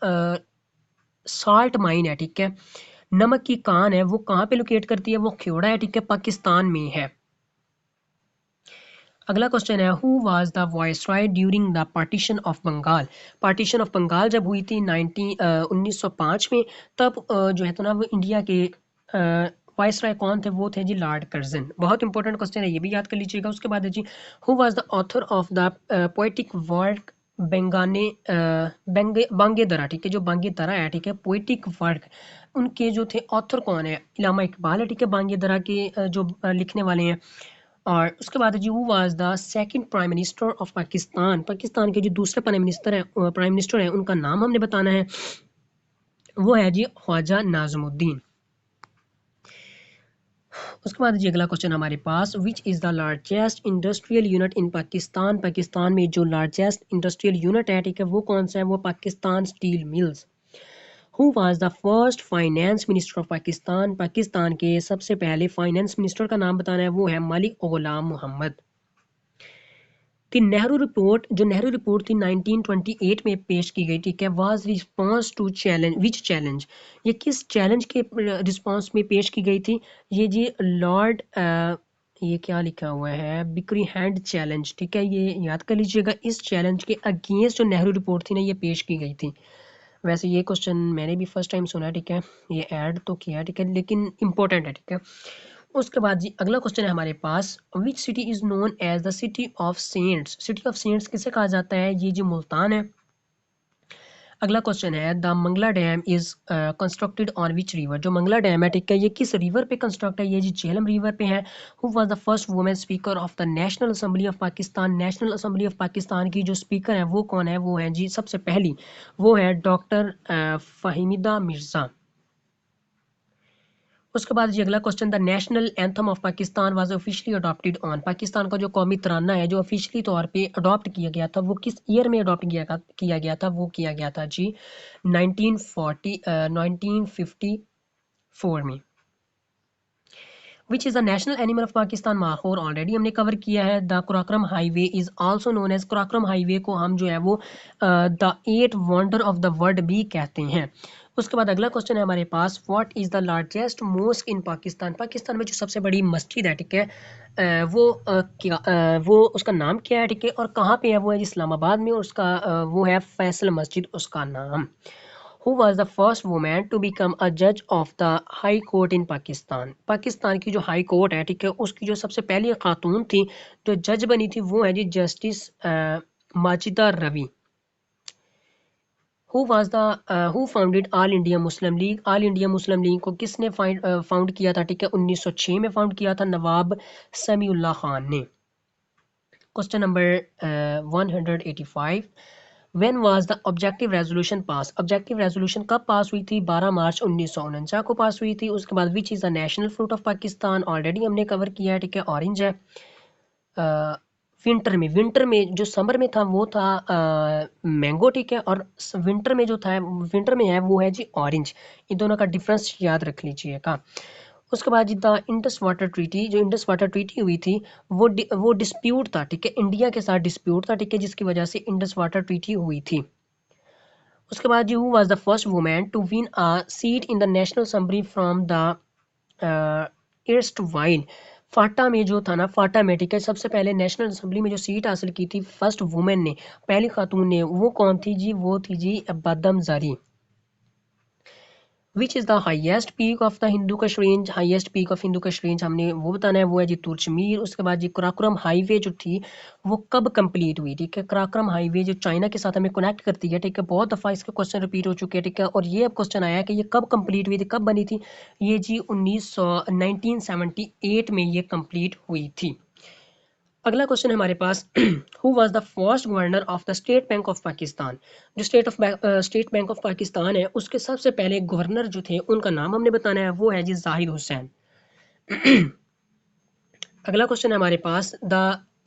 साल्ट माइन है, ठीक है, नमक की कान है, वो कहाँ पे लोकेट करती है? वो ख्योड़ा है, ठीक है, पाकिस्तान में है। अगला क्वेश्चन है, who was the viceroy during the partition of Bengal. Partition of Bengal जब हुई थी 1905 में, तब जो है तो ना वो इंडिया के वायसराय कौन थे? वो थे जी लॉर्ड कर्जन। बहुत इंपॉर्टेंट क्वेश्चन है, ये भी याद कर लीजिएगा। उसके बाद है जी, who was the author of the poetic work Bange Dara, ठीक है, जो बांगे दरा है, ठीक है, पोएटिक वर्क, उनके जो थे ऑथर कौन है? इलामा इकबाल है, ठीक है, बांगे दरा के जो लिखने वाले हैं। और उसके बाद जी, who was the second prime minister of Pakistan. Pakistan के जो दूसरे प्राइम मिनिस्टर है, उनका नाम हमने बताना है, वो है जी ख्वाजा नाज़मुद्दीन। उसके बाद जी अगला क्वेश्चन हमारे पास, which is the largest industrial unit in Pakistan. Pakistan में जो लार्जेस्ट इंडस्ट्रियल यूनिट है, ठीक है, वो कौन सा है? वो Pakistan steel mills. Who was the first finance minister of Pakistan. Pakistan के सबसे पहले फाइनेंस मिनिस्टर का नाम बताना है, वो है मलिक गुलाम मोहम्मद। थी नेहरू रिपोर्ट, जो नेहरू रिपोर्ट थी 1928 में पेश की गई, ठीक है, was response to challenge, which challenge, ये किस चैलेंज के रिस्पॉन्स में पेश की गई थी? ये जी लॉर्ड ये क्या लिखा हुआ है, बिक्री हैंड चैलेंज, ठीक है, ये याद कर लीजिएगा। इस चैलेंज के अगेंस्ट जो नेहरू रिपोर्ट थी ना, ये पेश की गई थी। वैसे ये क्वेश्चन मैंने भी फर्स्ट टाइम सुना, ठीक है, ये ऐड तो किया, ठीक है, लेकिन इंपॉर्टेंट है, ठीक है। उसके बाद जी अगला क्वेश्चन है हमारे पास, which city is known as the city of saints. City of saints किसे कहा जाता है? ये जी मुल्तान है। अगला क्वेश्चन है, the Mangla dam is constructed on which river. जो मंगला डैम है, ठीक है, ये किस रिवर पे कंस्ट्रक्ट है? ये जी झेलम रिवर पे है। Who was the first women speaker of the national assembly of Pakistan. National assembly of Pakistan की जो स्पीकर है, वो कौन है? वो है जी सबसे पहली, वो है डॉक्टर फहीमिदा मिर्जा। उसके बाद जी अगला question, the national anthem of Pakistan was officially adopted on. Pakistan का जो कौमी तराना है, जो ऑफिशियली तौर पे अडॉप्ट किया गया था, वो किस ईयर में अडॉप्ट किया गया था? वो किया गया था जी 1954 में। Which is the national animal of Pakistan. माहौर ऑलरेडी हमने कवर किया है। The Karakoram highway is also known as, Karakoram highway को हम जो है वो the eight wonder of the world भी कहते हैं। उसके बाद अगला क्वेश्चन है हमारे पास, what is the largest mosque in Pakistan. Pakistan में जो सबसे बड़ी मस्जिद है, ठीक है, वो उसका नाम क्या है, ठीक है, और कहाँ पे है? वो है इस्लामाबाद में, और उसका वो है फैसल मस्जिद उसका नाम। Who was the first woman to become a judge of the high court in Pakistan। Pakistan की जो हाई कोर्ट है, ठीक है, उसकी जो सबसे पहली खातून थी जो जज बनी थी, वो है जी justice Majida Ravi. Who founded all India Muslim league. All India Muslim league को किसने फाउंड किया था? ठीक है, 1906 में फाउंड किया था नवाब समीउल्लाह खान ने। Question number 185, when was the objective resolution pass. Objective resolution कब पास हुई थी? 12 मार्च 1949 को पास हुई थी। उसके बाद विच is the national fruit of Pakistan, already हमने कवर किया है, ठीक है, ऑरेंज है। विंटर में जो समर में था वो था मैंगो, ठीक है, और विंटर में है वो है जी ऑरेंज। इन दोनों का डिफरेंस याद रख लीजिएगा। उसके बाद द इंडस वाटर ट्रीटी, जो इंडस वाटर ट्रीटी हुई थी, वो डिस्प्यूट था, ठीक है, इंडिया के साथ डिस्प्यूट था, ठीक है, जिसकी वजह से इंडस वाटर ट्रीटी हुई थी। उसके बाद जी, who was the first women to win a seat in the national assembly from the east while. FATA में जो था ना, फाटा में, ठीक है, सबसे पहले नेशनल असेंबली में जो सीट हासिल की थी फर्स्ट वुमेन ने, पहली खातून ने, वो कौन थी जी? वो थी जी Badam Zari. Which is the highest peak of the Hindu Kush range. Highest peak of Hindu Kush range हमने वो बताना है, वो है जी तुर्चमीर। उसके बाद जी कराकोरम हाईवे जो थी वो कब कंप्लीट हुई? ठीक है, कराकोरम हाईवे जो चाइना के साथ हमें कनेक्ट करती है, ठीक है, बहुत दफ़ा इसके क्वेश्चन रिपीट हो चुके हैं, ठीक है, और ये अब क्वेश्चन आया कि ये कब कंप्लीट हुई थी, कब बनी थी? ये जी 1978 में ये कंप्लीट हुई थी। अगला क्वेश्चन है हमारे पास, who was the first governor of the state bank of Pakistan. जो स्टेट बैंक ऑफ पाकिस्तान है, उसके सबसे पहले गवर्नर जो थे उनका नाम हमने बताना है, वो है जी जाहिद हुसैन। अगला क्वेश्चन है हमारे पास, द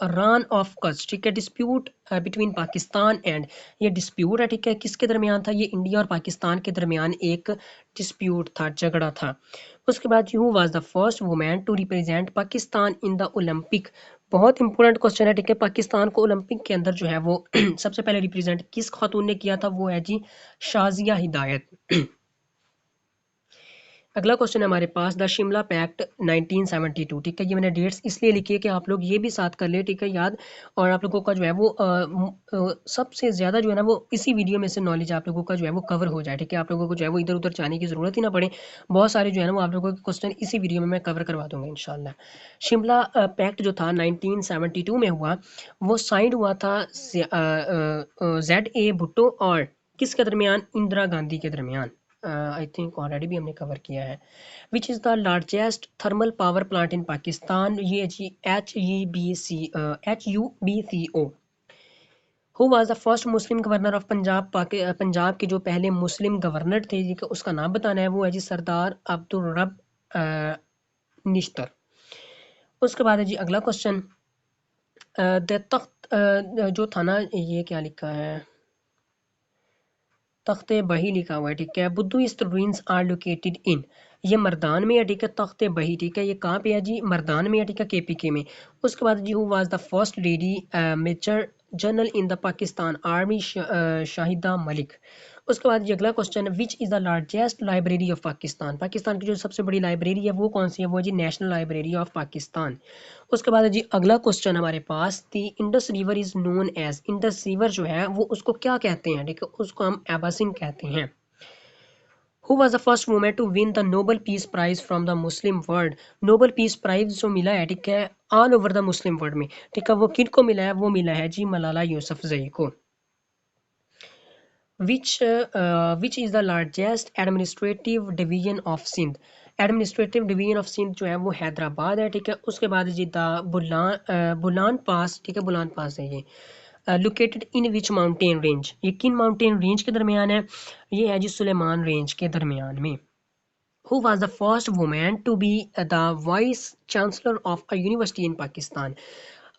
रान ऑफ कच्छ, ठीक है, डिस्प्यूट बिटवीन पाकिस्तान एंड, ये डिस्प्यूट है, ठीक है, किसके दरमियान था, ये इंडिया और पाकिस्तान के दरमियान एक डिस्प्यूट था, झगड़ा था। उसके बाद who was the first women to represent Pakistan in the Olympic, बहुत इंपॉर्टेंट क्वेश्चन है, ठीक है, पाकिस्तान को ओलंपिक के अंदर जो है वो सबसे पहले रिप्रेजेंट किस खातून ने किया था, वो है जी शाजिया हिदायत। अगला क्वेश्चन है हमारे पास, द शिमला पैक्ट 1972, ठीक है, ये मैंने डेट्स इसलिए लिखी है कि आप लोग ये भी साथ कर ले, ठीक है, याद, और आप लोगों का जो है वो सबसे ज़्यादा जो है ना वो इसी वीडियो में से नॉलेज आप लोगों का जो है वो कवर हो जाए, ठीक है, आप लोगों को जो है वो इधर उधर जाने की ज़रूरत ही ना पड़े, बहुत सारे जो है ना वो आप लोगों के क्वेश्चन इसी वीडियो में मैं कवर करवा दूंगा इंशाल्लाह। शिमला पैक्ट जो था 1972 में हुआ, वो साइन हुआ था ZA भुट्टो और किसके दरमियान, इंदिरा गांधी के दरमियान। आई थिंक ऑलरेडी भी हमने कवर किया है। Which is the largest thermal power plant in Pakistan, ये जी HUBCO। Who was the first Muslim governor of Punjab, Punjab के जो पहले मुस्लिम गवर्नर थे जी, उसका नाम बताना है, वो है जी सरदार अब्दुल रब निश्तर। उसके बाद है जी अगला क्वेश्चन, द तख्त जो था ना, ये क्या लिखा है, तख्ते बही लिखा हुआ है, ठीक है, Buddhist ruins are located in, ये मर्दान में है, ठीक है, तख्ते बही, ठीक है, ये कहाँ पे है जी, मर्दान में है, ठीक है, KPK में। उसके बाद जी who was the first lady major general in the Pakistan army, Shahida Malik. उसके बाद जी अगला question, which is the largest library of Pakistan, Pakistan की जो सबसे बड़ी लाइब्रेरी है वो कौन सी है, वो है जी नेशनल लाइब्रेरी ऑफ पाकिस्तान। उसके बाद है जी अगला क्वेश्चन हमारे पास, the Indus river is known as, Indus river जो है वो उसको क्या कहते हैं, ठीक है, उसको हम एबासिन कहते हैं। Who was the first women to win the Nobel peace prize from the Muslim world, Nobel peace prize जो मिला है, ठीक है, all over the Muslim world में, ठीक है, वो किन को मिला है, वो मिला है जी मलाला यूसुफजई को। Which is the largest administrative division of Sindh, administrative division of Sindh जो है वो हैदराबाद है, ठीक है। उसके बाद जी द बुलान पास, ठीक है, बुलान पास है ये, located in which mountain range, ये किन माउंटेन रेंज के दरमियान है, ये है जी सुलेमान रेंज के दरमियान में। Who was the first women to be the vice chancellor of a university in Pakistan,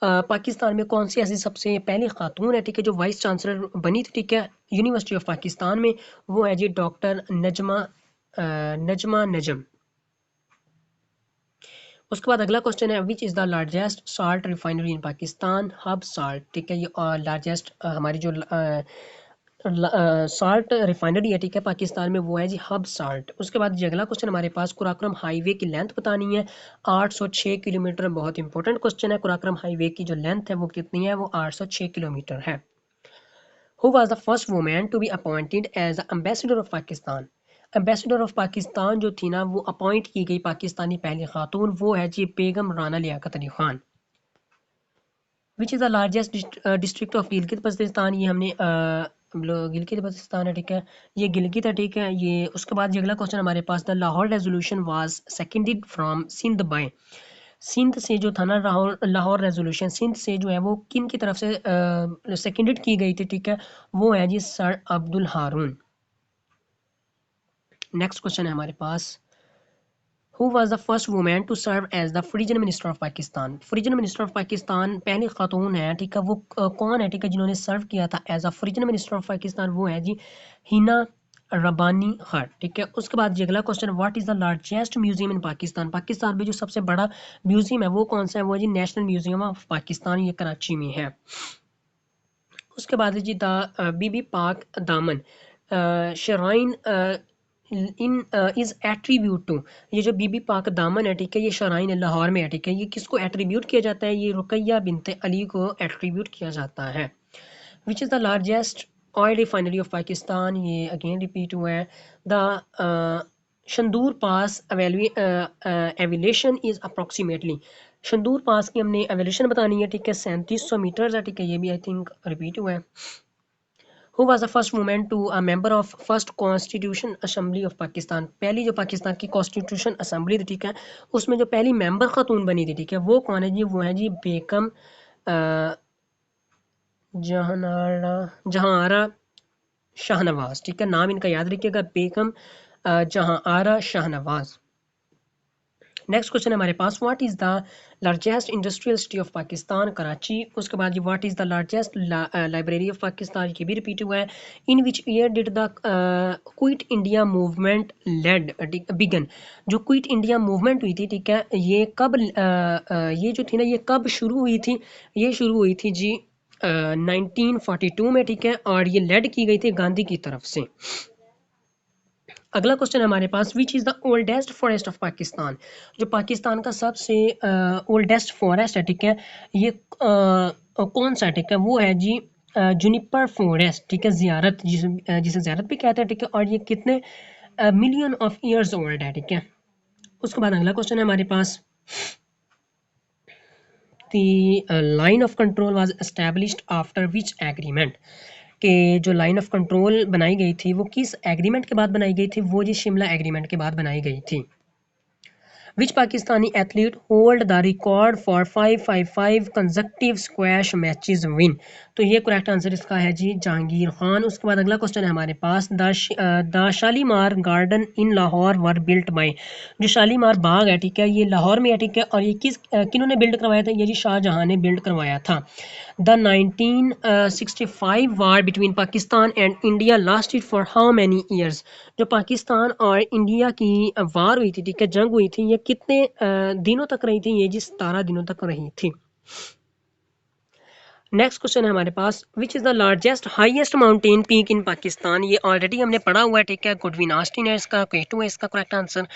Pakistan में कौन सी ऐसी सबसे पहली खातून है, ठीक है, जो वाइस चांसलर बनी थी, ठीक है, यूनिवर्सिटी ऑफ पाकिस्तान में, वो है जी डॉक्टर नजमा नजम। उसके बाद अगला क्वेश्चन है, which is the largest salt refinery in Pakistan, hub salt, ठीक है, ये लार्जेस्ट हमारी जो साल्ट रिफाइनरी है, ठीक है, पाकिस्तान में, वो है जी हब साल्ट। उसके बाद जी अगला क्वेश्चन हमारे पास, कुराक्रम हाईवे की लेंथ बतानी है, 806 किलोमीटर, बहुत इंपॉर्टेंट क्वेश्चन है, कुराक्रम हाईवे की जो लेंथ है वो कितनी है, वो 806 किलोमीटर है। Who was the first women to be appointed as ambassador of Pakistan, ambassador of Pakistan जो थी ना वो अपॉइंट की गई पाकिस्तानी पहली खातून, वो है जी Begum Rana Liaquat Ali Khan. Which is the largest district of Gilgit Baltistan, ये हमने गिलगित बल्तिस्तान है, ठीक है, ये गिलगित है, ठीक है, ये। उसके बाद अगला क्वेश्चन हमारे पास, the Lahore resolution was seconded from Sindh by, Sindh से जो था ना लाहौर, लाहौर रेजोल्यूशन सिंध से जो है वो किन की तरफ से सेकेंडेड की गई थी, ठीक है, वो है जी sir Abdul Haroon. Next question है हमारे पास, who was the first women to serve as the foreign minister of Pakistan, foreign minister of Pakistan पहली खातून है, ठीक है, वो कौन है, ठीक है, जिन्होंने सर्व किया था as a foreign minister of Pakistan, वो है जी हिना रबानी खर, ठीक है। उसके बाद जी अगला question, what is the largest museum in Pakistan, Pakistan में जो सबसे बड़ा म्यूजियम है वो कौन सा है, वो है जी नेशनल म्यूजियम ऑफ पाकिस्तान, ये कराची में है। उसके बाद जी द बीबी पाक दामन shrine in is attribute to, ये जो बीबी पाक दामन है, ठीक है, ये शराइन लाहौर में है, ठीक है, ये किसको एट्रीब्यूट किया जाता है, ये रुकैया बिनते अली को एट्रीब्यूट किया जाता है। Which is the largest oil refinery of Pakistan, ये अगेन रिपीट हुआ है। The Shandur pass elevation is approximately, Shandur pass की हमने एवेल्यूशन बतानी है, ठीक है, 3700 मीटर है, ठीक है, ये भी आई थिंक रिपीट हुआ है। Who was the first women to a member of first constitution assembly of Pakistan, पहली जो पाकिस्तान की कॉन्स्टिट्यूशन असेंबली थी, ठीक है, उसमें जो पहली मेंबर खातून बनी थी, ठीक है, वो कौन है जी, वो है जी बेगम जहानारा जहांआरा शाहनवाज, ठीक है, नाम इनका याद रखिएगा, बेगम जहांआरा शाहनवाज। नेक्स्ट क्वेश्चन है हमारे पास, what is the largest industrial city of Pakistan? Karachi. उसके बाद जी what is the largest library of Pakistan? ये भी रिपीट हुआ है। In which year did the quit India movement led begin? जो क्विट इंडिया मूवमेंट हुई थी, ठीक है, ये कब ये जो थी ना, ये कब शुरू हुई थी? ये शुरू हुई थी जी 1942 में, ठीक है, और ये लेड की गई थी गांधी की तरफ से। अगला क्वेश्चन है हमारे पास, which is the oldest forest of Pakistan? जो पाकिस्तान का सबसे ओल्डेस्ट फॉरेस्ट है, ठीक है, ये कौन सा है? ठीक है, वो है जी जुनिपर फॉरेस्ट, ठीक है, ज़ियारत, जिसे ज़ियारत भी कहते हैं, ठीक है, और ये कितने मिलियन ऑफ ईयर्स ओल्ड है, ठीक है। उसके बाद अगला क्वेश्चन है हमारे पास, the line of control was established after which agreement? कि जो लाइन ऑफ कंट्रोल बनाई गई थी वो किस एग्रीमेंट के बाद बनाई गई थी? वो जी शिमला एग्रीमेंट के बाद बनाई गई थी। Which Pakistani athlete hold the record for 555 consecutive squash matches win? तो ये करेक्ट आंसर इसका है जी जहांगीर खान। उसके बाद अगला क्वेश्चन है हमारे पास, the Shalimar garden in Lahore were built by? जो शालीमार बाग है, ठीक है, ये लाहौर में है, ठीक है, और ये किन्होंने बिल्ड करवाया था? ये जी शाहजहां ने बिल्ड करवाया था। The 1965 war between Pakistan and India lasted for how many years? जो पाकिस्तान और इंडिया की वार हुई थी, ठीक है, जंग हुई थी, ये कितने दिनों तक रही थी? ये जी 17 दिनों तक रही थी। नेक्स्ट क्वेश्चन है हमारे पास, which is the largest highest mountain peak in Pakistan? ये ऑलरेडी हमने पढ़ा हुआ है, ठीक है, गुडविन ऑस्टिन है इसका, K2 है इसका करेक्ट आंसर।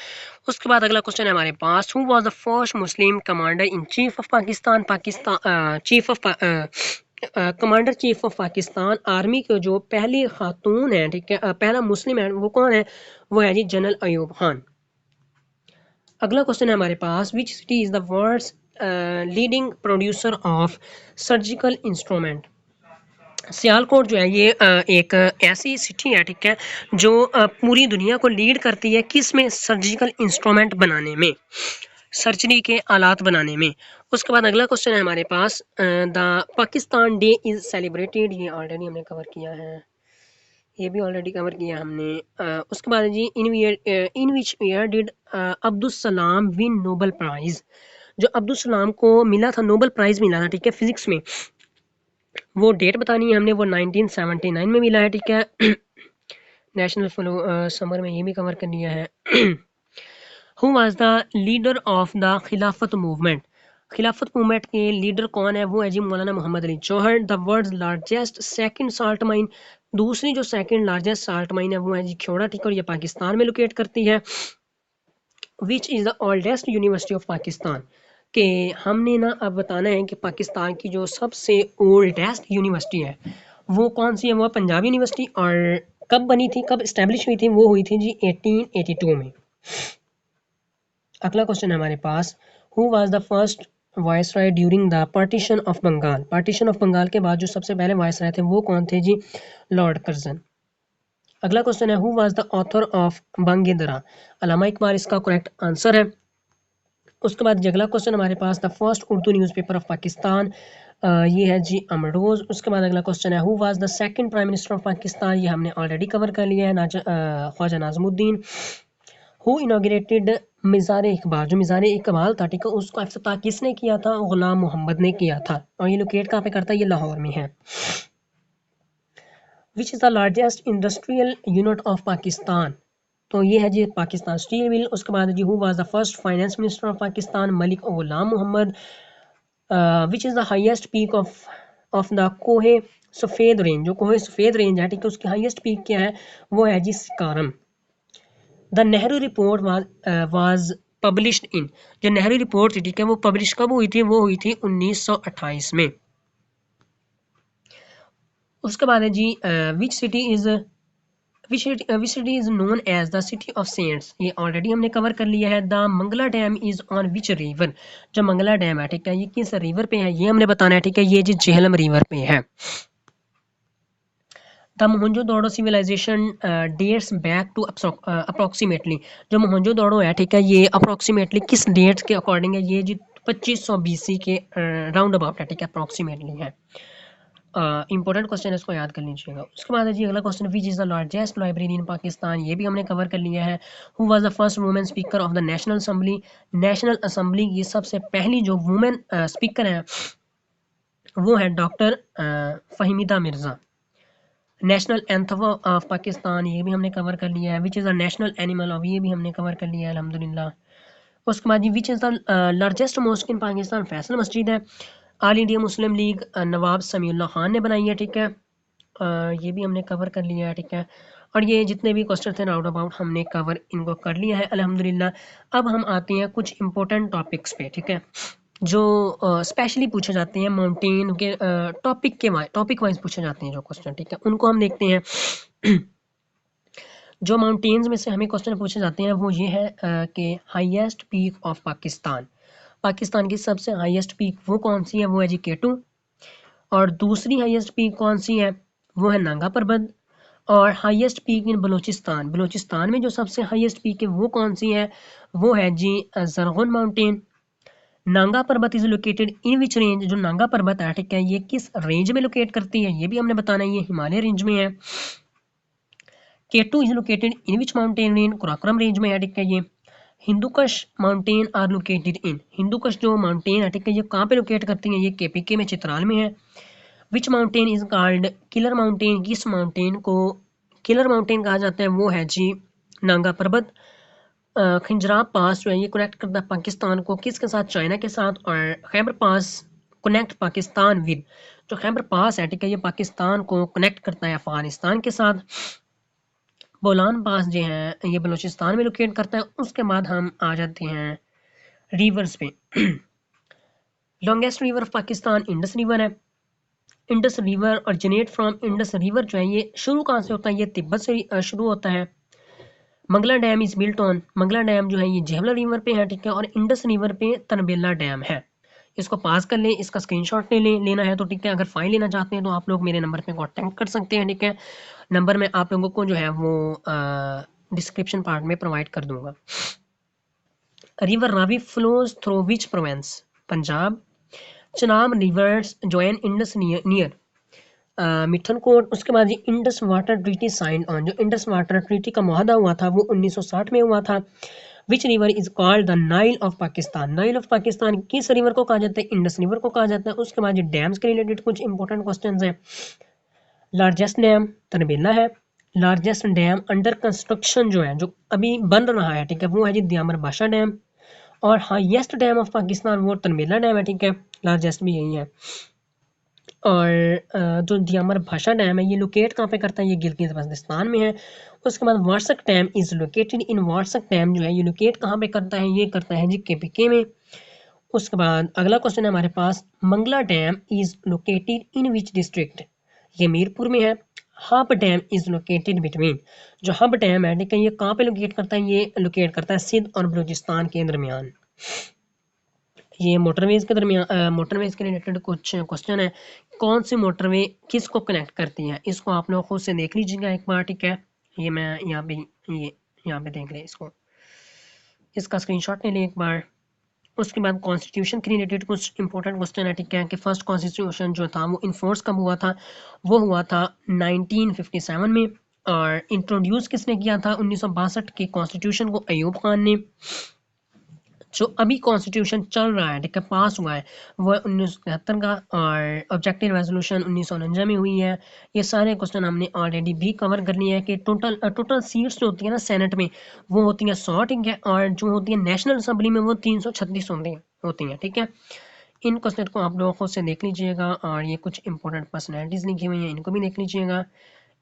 उसके बाद अगला क्वेश्चन है हमारे पास, who was the first Muslim commander in chief of Pakistan? Chief of commander chief of Pakistan army के जो पहली खातून है, ठीक है, पहला मुस्लिम है, वो कौन है? वो है जी जनरल अयूब खान। अगला क्वेश्चन है हमारे पास, which city is the world's leading producer of surgical instrument? Sialkot जो है ये एक ऐसी सिटी है, ठीक है, जो पूरी दुनिया को लीड करती है किस में? सर्जिकल इंस्ट्रूमेंट बनाने में, सर्जरी के आलात बनाने में। उसके बाद अगला क्वेश्चन है हमारे पास, the Pakistan day is celebrated? ये ऑलरेडी हमने कवर किया है, ये भी ऑलरेडी कवर किया हमने। उसके बाद जी in which year did Abdul Salam win Nobel prize? जो अब्दुल सलाम को मिला था, नोबल प्राइज़ मिला था, ठीक है, फिजिक्स में, वो डेट बतानी है हमने। वो 1979 में मिला है, ठीक है। नेशनल समर में ये भी कवर कर लिया है। Who was the leader of the Khilafat movement? Khilafat movement के लीडर कौन है? वो है जी Maulana Mohammad Ali Jauhar. The world's largest second salt mine? दूसरी जो सेकंड लार्जेस्ट साल्ट माइन है वो है जी ख्योड़ा, ठीक है, और ये पाकिस्तान में लोकेट करती है। Which is the oldest university of Pakistan? कि हमने ना अब बताना है कि पाकिस्तान की जो सबसे ओल्डेस्ट यूनिवर्सिटी है वो कौन सी है? वो पंजाब यूनिवर्सिटी। और कब बनी थी, कब इस्टेब्लिश हुई थी? वो हुई थी जी 1882 में। अगला क्वेश्चन है हमारे पास, who was the first viceroy during the partition of Bengal? Partition of Bengal के बाद जो सबसे पहले वायसराय थे वो कौन थे जी? Lord Curzon. अगला क्वेश्चन है, who was the author of Bang-e-Dara? Allama Iqbal इसका करेक्ट आंसर है। उसके बाद अगला क्वेश्चन हमारे पास, the first Urdu newspaper of Pakistan? ये है जी अमरोज़। उसके बाद अगला क्वेश्चन है, who was the second prime minister of Pakistan? ये हमने ऑलरेडी कवर कर लिया है, ख्वाजा नाज़मुद्दीन। Who inaugurated Mazar Iqbal? जो मिज़ार इकबाल था, ठीक है, उसका इफ्तिताह किसने किया था? गुलाम मोहम्मद ने किया था। और ये लोकेट कहाँ पे करता है? ये लाहौर में है। Which is the largest industrial unit of Pakistan? तो ये है जी पाकिस्तान स्टील मिल। उसके बाद जी who was the first finance minister of Pakistan? Malik Ghulam Mohammad. Which is the highest peak of the Koh-e Safed range? जो कोहे सफ़ेद रेंज है, ठीक है, उसकी हाईएस्ट पीक क्या है? वो है जी Sikaram. The Nehru report was published in? जो नेहरू रिपोर्ट थी, ठीक है, वो पब्लिश कब हुई थी? वो हुई थी 1928 में। उसके बाद है जी which city is known as the city of saints? ये ऑलरेडी हमने कवर कर लिया है। The Mangla dam is on which river? जो मंगला डैम है, ठीक है, ये किस रिवर पे है? ये हमने बताना है, ठीक है, ये जी झेलम रिवर पे है। The Mohenjodaro civilisation dates back to approximately? जो मोहनजोदड़ो है, ठीक है, ये अप्रोक्सीमेटली किस डेट के अकॉर्डिंग है? ये जी 2500 BC के राउंड अबाउट है, ठीक है, अप्रोक्सीमेटली है। इंपॉर्टेंट क्वेश्चन है, इसको याद कर लीजिएगा। उसके बाद है जी अगला question, which is the largest library in Pakistan, ये भी हमने कवर कर लिया है। Who was the first women speaker of the national assembly, national assembly की सबसे पहली जो वुमेन स्पीकर है वो है doctor Fahmida Mirza. National anthem of Pakistan, ये भी हमने कवर कर लिया है। Which is the national animal of, ये भी हमने कवर कर लिया है अल्हम्दुलिल्लाह। उसके बाद जी which is the largest mosque in Pakistan, Faisal Masjid है। All India Muslim league Nawab Samiullah Khan ने बनाई है, ठीक है। ये भी हमने कवर कर लिया है, ठीक है। और ये जितने भी क्वेश्चन थे राउंड अबाउट हमने कवर इनको कर लिया है अल्हम्दुलिल्लाह। अब हम आते हैं कुछ इंपॉर्टेंट टॉपिक्स पे, ठीक है, जो स्पेशली पूछे जाते हैं माउंटेन के टॉपिक वाइज पूछे जाते हैं जो क्वेश्चन, ठीक है, उनको हम देखते हैं। जो माउंटेन्स में से हमें क्वेश्चन पूछे जाते हैं वो ये है कि highest peak of Pakistan, Pakistan की सबसे हाईएस्ट पीक वो कौन सी है, वो है जी केटू। और दूसरी हाईएस्ट पीक कौन सी है, वो है नांगा पर्वत। और highest peak in Balochistan, Balochistan में जो सबसे हाईएस्ट पीक है वो कौन सी है, वो है जी जरगुन माउंटेन। नांगा पर्वत is located in which range, जो नांगा पर्वत है, ठीक है, ये किस रेंज में लोकेट करती है, ये भी हमने बताना है, ये हिमालय रेंज में है। K two is located in which mountain range, Karakoram range में है, ठीक है। ये Hindu Kush mountain are located in, Hindu Kush जो माउंटेन है, ठीक है, ये कहाँ पे लोकेट करती है, ये केपीके में चित्राल में है। Which mountain is called killer mountain, किस माउंटेन को किलर माउंटेन कहा जाता है, वो है जी नांगा पर्वत। खंजराब पास जो है ये कनेक्ट करता है पाकिस्तान को किसके साथ, चाइना के साथ। और खैबर पास कनेक्ट पाकिस्तान विद, जो खैबर पास है, ठीक है, ये पाकिस्तान को कनेक्ट करता है अफगानिस्तान के साथ। बोलान पास जो है ये बलूचिस्तान में लोकेट करता है। उसके बाद हम आ जाते हैं रिवर्स पे। Longest river of Pakistan Indus river है। Indus river originate from, Indus river जो है ये शुरू कहाँ से होता है, ये तिब्बत से शुरू होता है। Mangla dam is built on, Mangla dam जो है ये जेवला रिवर पे है, ठीक है। और इंडस रिवर पे तनबेला डैम है। इसको पास कर लें, इसका स्क्रीनशॉट लेना है तो ठीक है। अगर फाइल लेना चाहते हैं तो आप लोग मेरे नंबर पे कांटेक्ट कर सकते हैं, ठीक है। नंबर मैं आप लोगों को जो है वो डिस्क्रिप्शन पार्ट में प्रोवाइड कर दूंगा। River Ravi flows through which province, Punjab. Chenab rivers join Indus near Mithankot. उसके बाद जी Indus water treaty sign on, जो इंडस वाटर ट्रीटी का मुआहदा हुआ था वो 1960 में हुआ था। Which river is called the Nile of Pakistan, Nile of Pakistan किस रिवर को कहा जाता है, इंडस रिवर को कहा जाता है। उसके बाद जी डैम्स के रिलेटेड कुछ इंपॉर्टेंट क्वेश्चंस हैं। लार्जेस्ट डैम तनबेला है। लार्जेस्ट डैम अंडर कंस्ट्रक्शन जो है, जो अभी बन रहा है, ठीक है, वो है जी दियामर बाशा डैम। और हाईएस्ट डैम ऑफ पाकिस्तान वो तनबेला डैम है, ठीक है, लार्जेस्ट भी यही है। और जो दियामर भाषा डैम है ये लोकेट कहाँ पे करता है, ये गिलगित बल्तिस्तान में है। उसके बाद Warsak dam is located in, Warsak dam जो है ये लोकेट कहाँ पे करता है, ये करता है जी केपीके में। उसके बाद अगला क्वेश्चन है हमारे पास, Mangla dam is located in which district, ये मीरपुर में है। Hub dam is located between, जो हब डैम है, ठीक है, ये कहाँ पे लोकेट करता है, ये लोकेट करता है सिंध और बलूचिस्तान के दरमियान। ये मोटरवेज के दरमियान मोटरवेज के रिलेटेड कुछ क्वेश्चन है। कौन सी मोटरवे किसको कनेक्ट करती है, इसको आप लोग खुद से देख लीजिएगा एक बार, ठीक है। ये मैं यहाँ पे ये यहाँ पे देख लें, इसको इसका स्क्रीनशॉट ले लें एक बार। उसके बाद कॉन्स्टिट्यूशन के रिलेटेड कुछ इंपॉर्टेंट क्वेश्चन है, ठीक है, कि फर्स्ट कॉन्स्टिट्यूशन जो था वो इन्फोर्स कब हुआ था, वो हुआ था 1957 में। और इंट्रोड्यूस किसने किया था, 1962 के कॉन्स्टिट्यूशन को अयूब खान ने। जो अभी कॉन्स्टिट्यूशन चल रहा है, ठीक है, पास हुआ है, वो 1973 का। और ऑब्जेक्टिव रेजोल्यूशन 1949 में हुई है। ये सारे क्वेश्चन हमने ऑलरेडी भी कवर कर लिए हैं कि टोटल सीट्स जो होती है ना सेनेट में वो होती हैं 100, ठीक है। और जो होती है नेशनल असेंबली में वो 336 होती हैं, ठीक है। इन क्वेश्चन को आप लोग खुद से देख लीजिएगा। और ये कुछ इंपॉर्टेंट पर्सनैलिटीज़ लिखी हुई हैं, इनको भी देख लीजिएगा।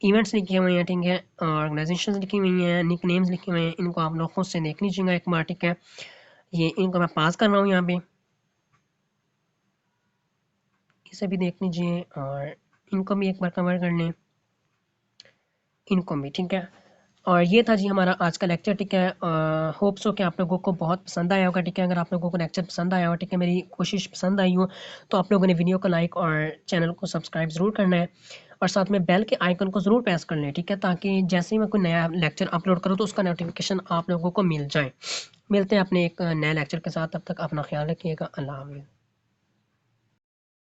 इवेंट्स लिखे हुए हैं, ठीक है, ऑर्गेनाइजेशन लिखी हुई हैं, निक नेम्स लिखे हुए हैं, इनको आप लोग खुद से देख लीजिएगा एक बार, ठीक है। ये इनको मैं पास कर रहा हूँ यहाँ पे, इसे भी देख लीजिए। और इनको भी एक बार कवर कर लें, इनको भी, ठीक है। और ये था जी हमारा आज का लेक्चर, ठीक है। होप सो कि आप लोगों को बहुत पसंद आया होगा, ठीक है। अगर आप लोगों को लेक्चर पसंद आया हो, ठीक है, मेरी कोशिश पसंद आई हो, तो आप लोगों ने वीडियो को लाइक और चैनल को सब्सक्राइब ज़रूर करना है। और साथ में बेल के आइकन को ज़रूर प्रेस कर लें, ठीक है, ताकि जैसे ही मैं कोई नया लेक्चर अपलोड करूँ तो उसका नोटिफिकेशन आप लोगों को मिल जाए। मिलते हैं अपने एक नए लेक्चर के साथ, तब तक अपना ख्याल रखिएगा। अल्लाह हाफ़िज़।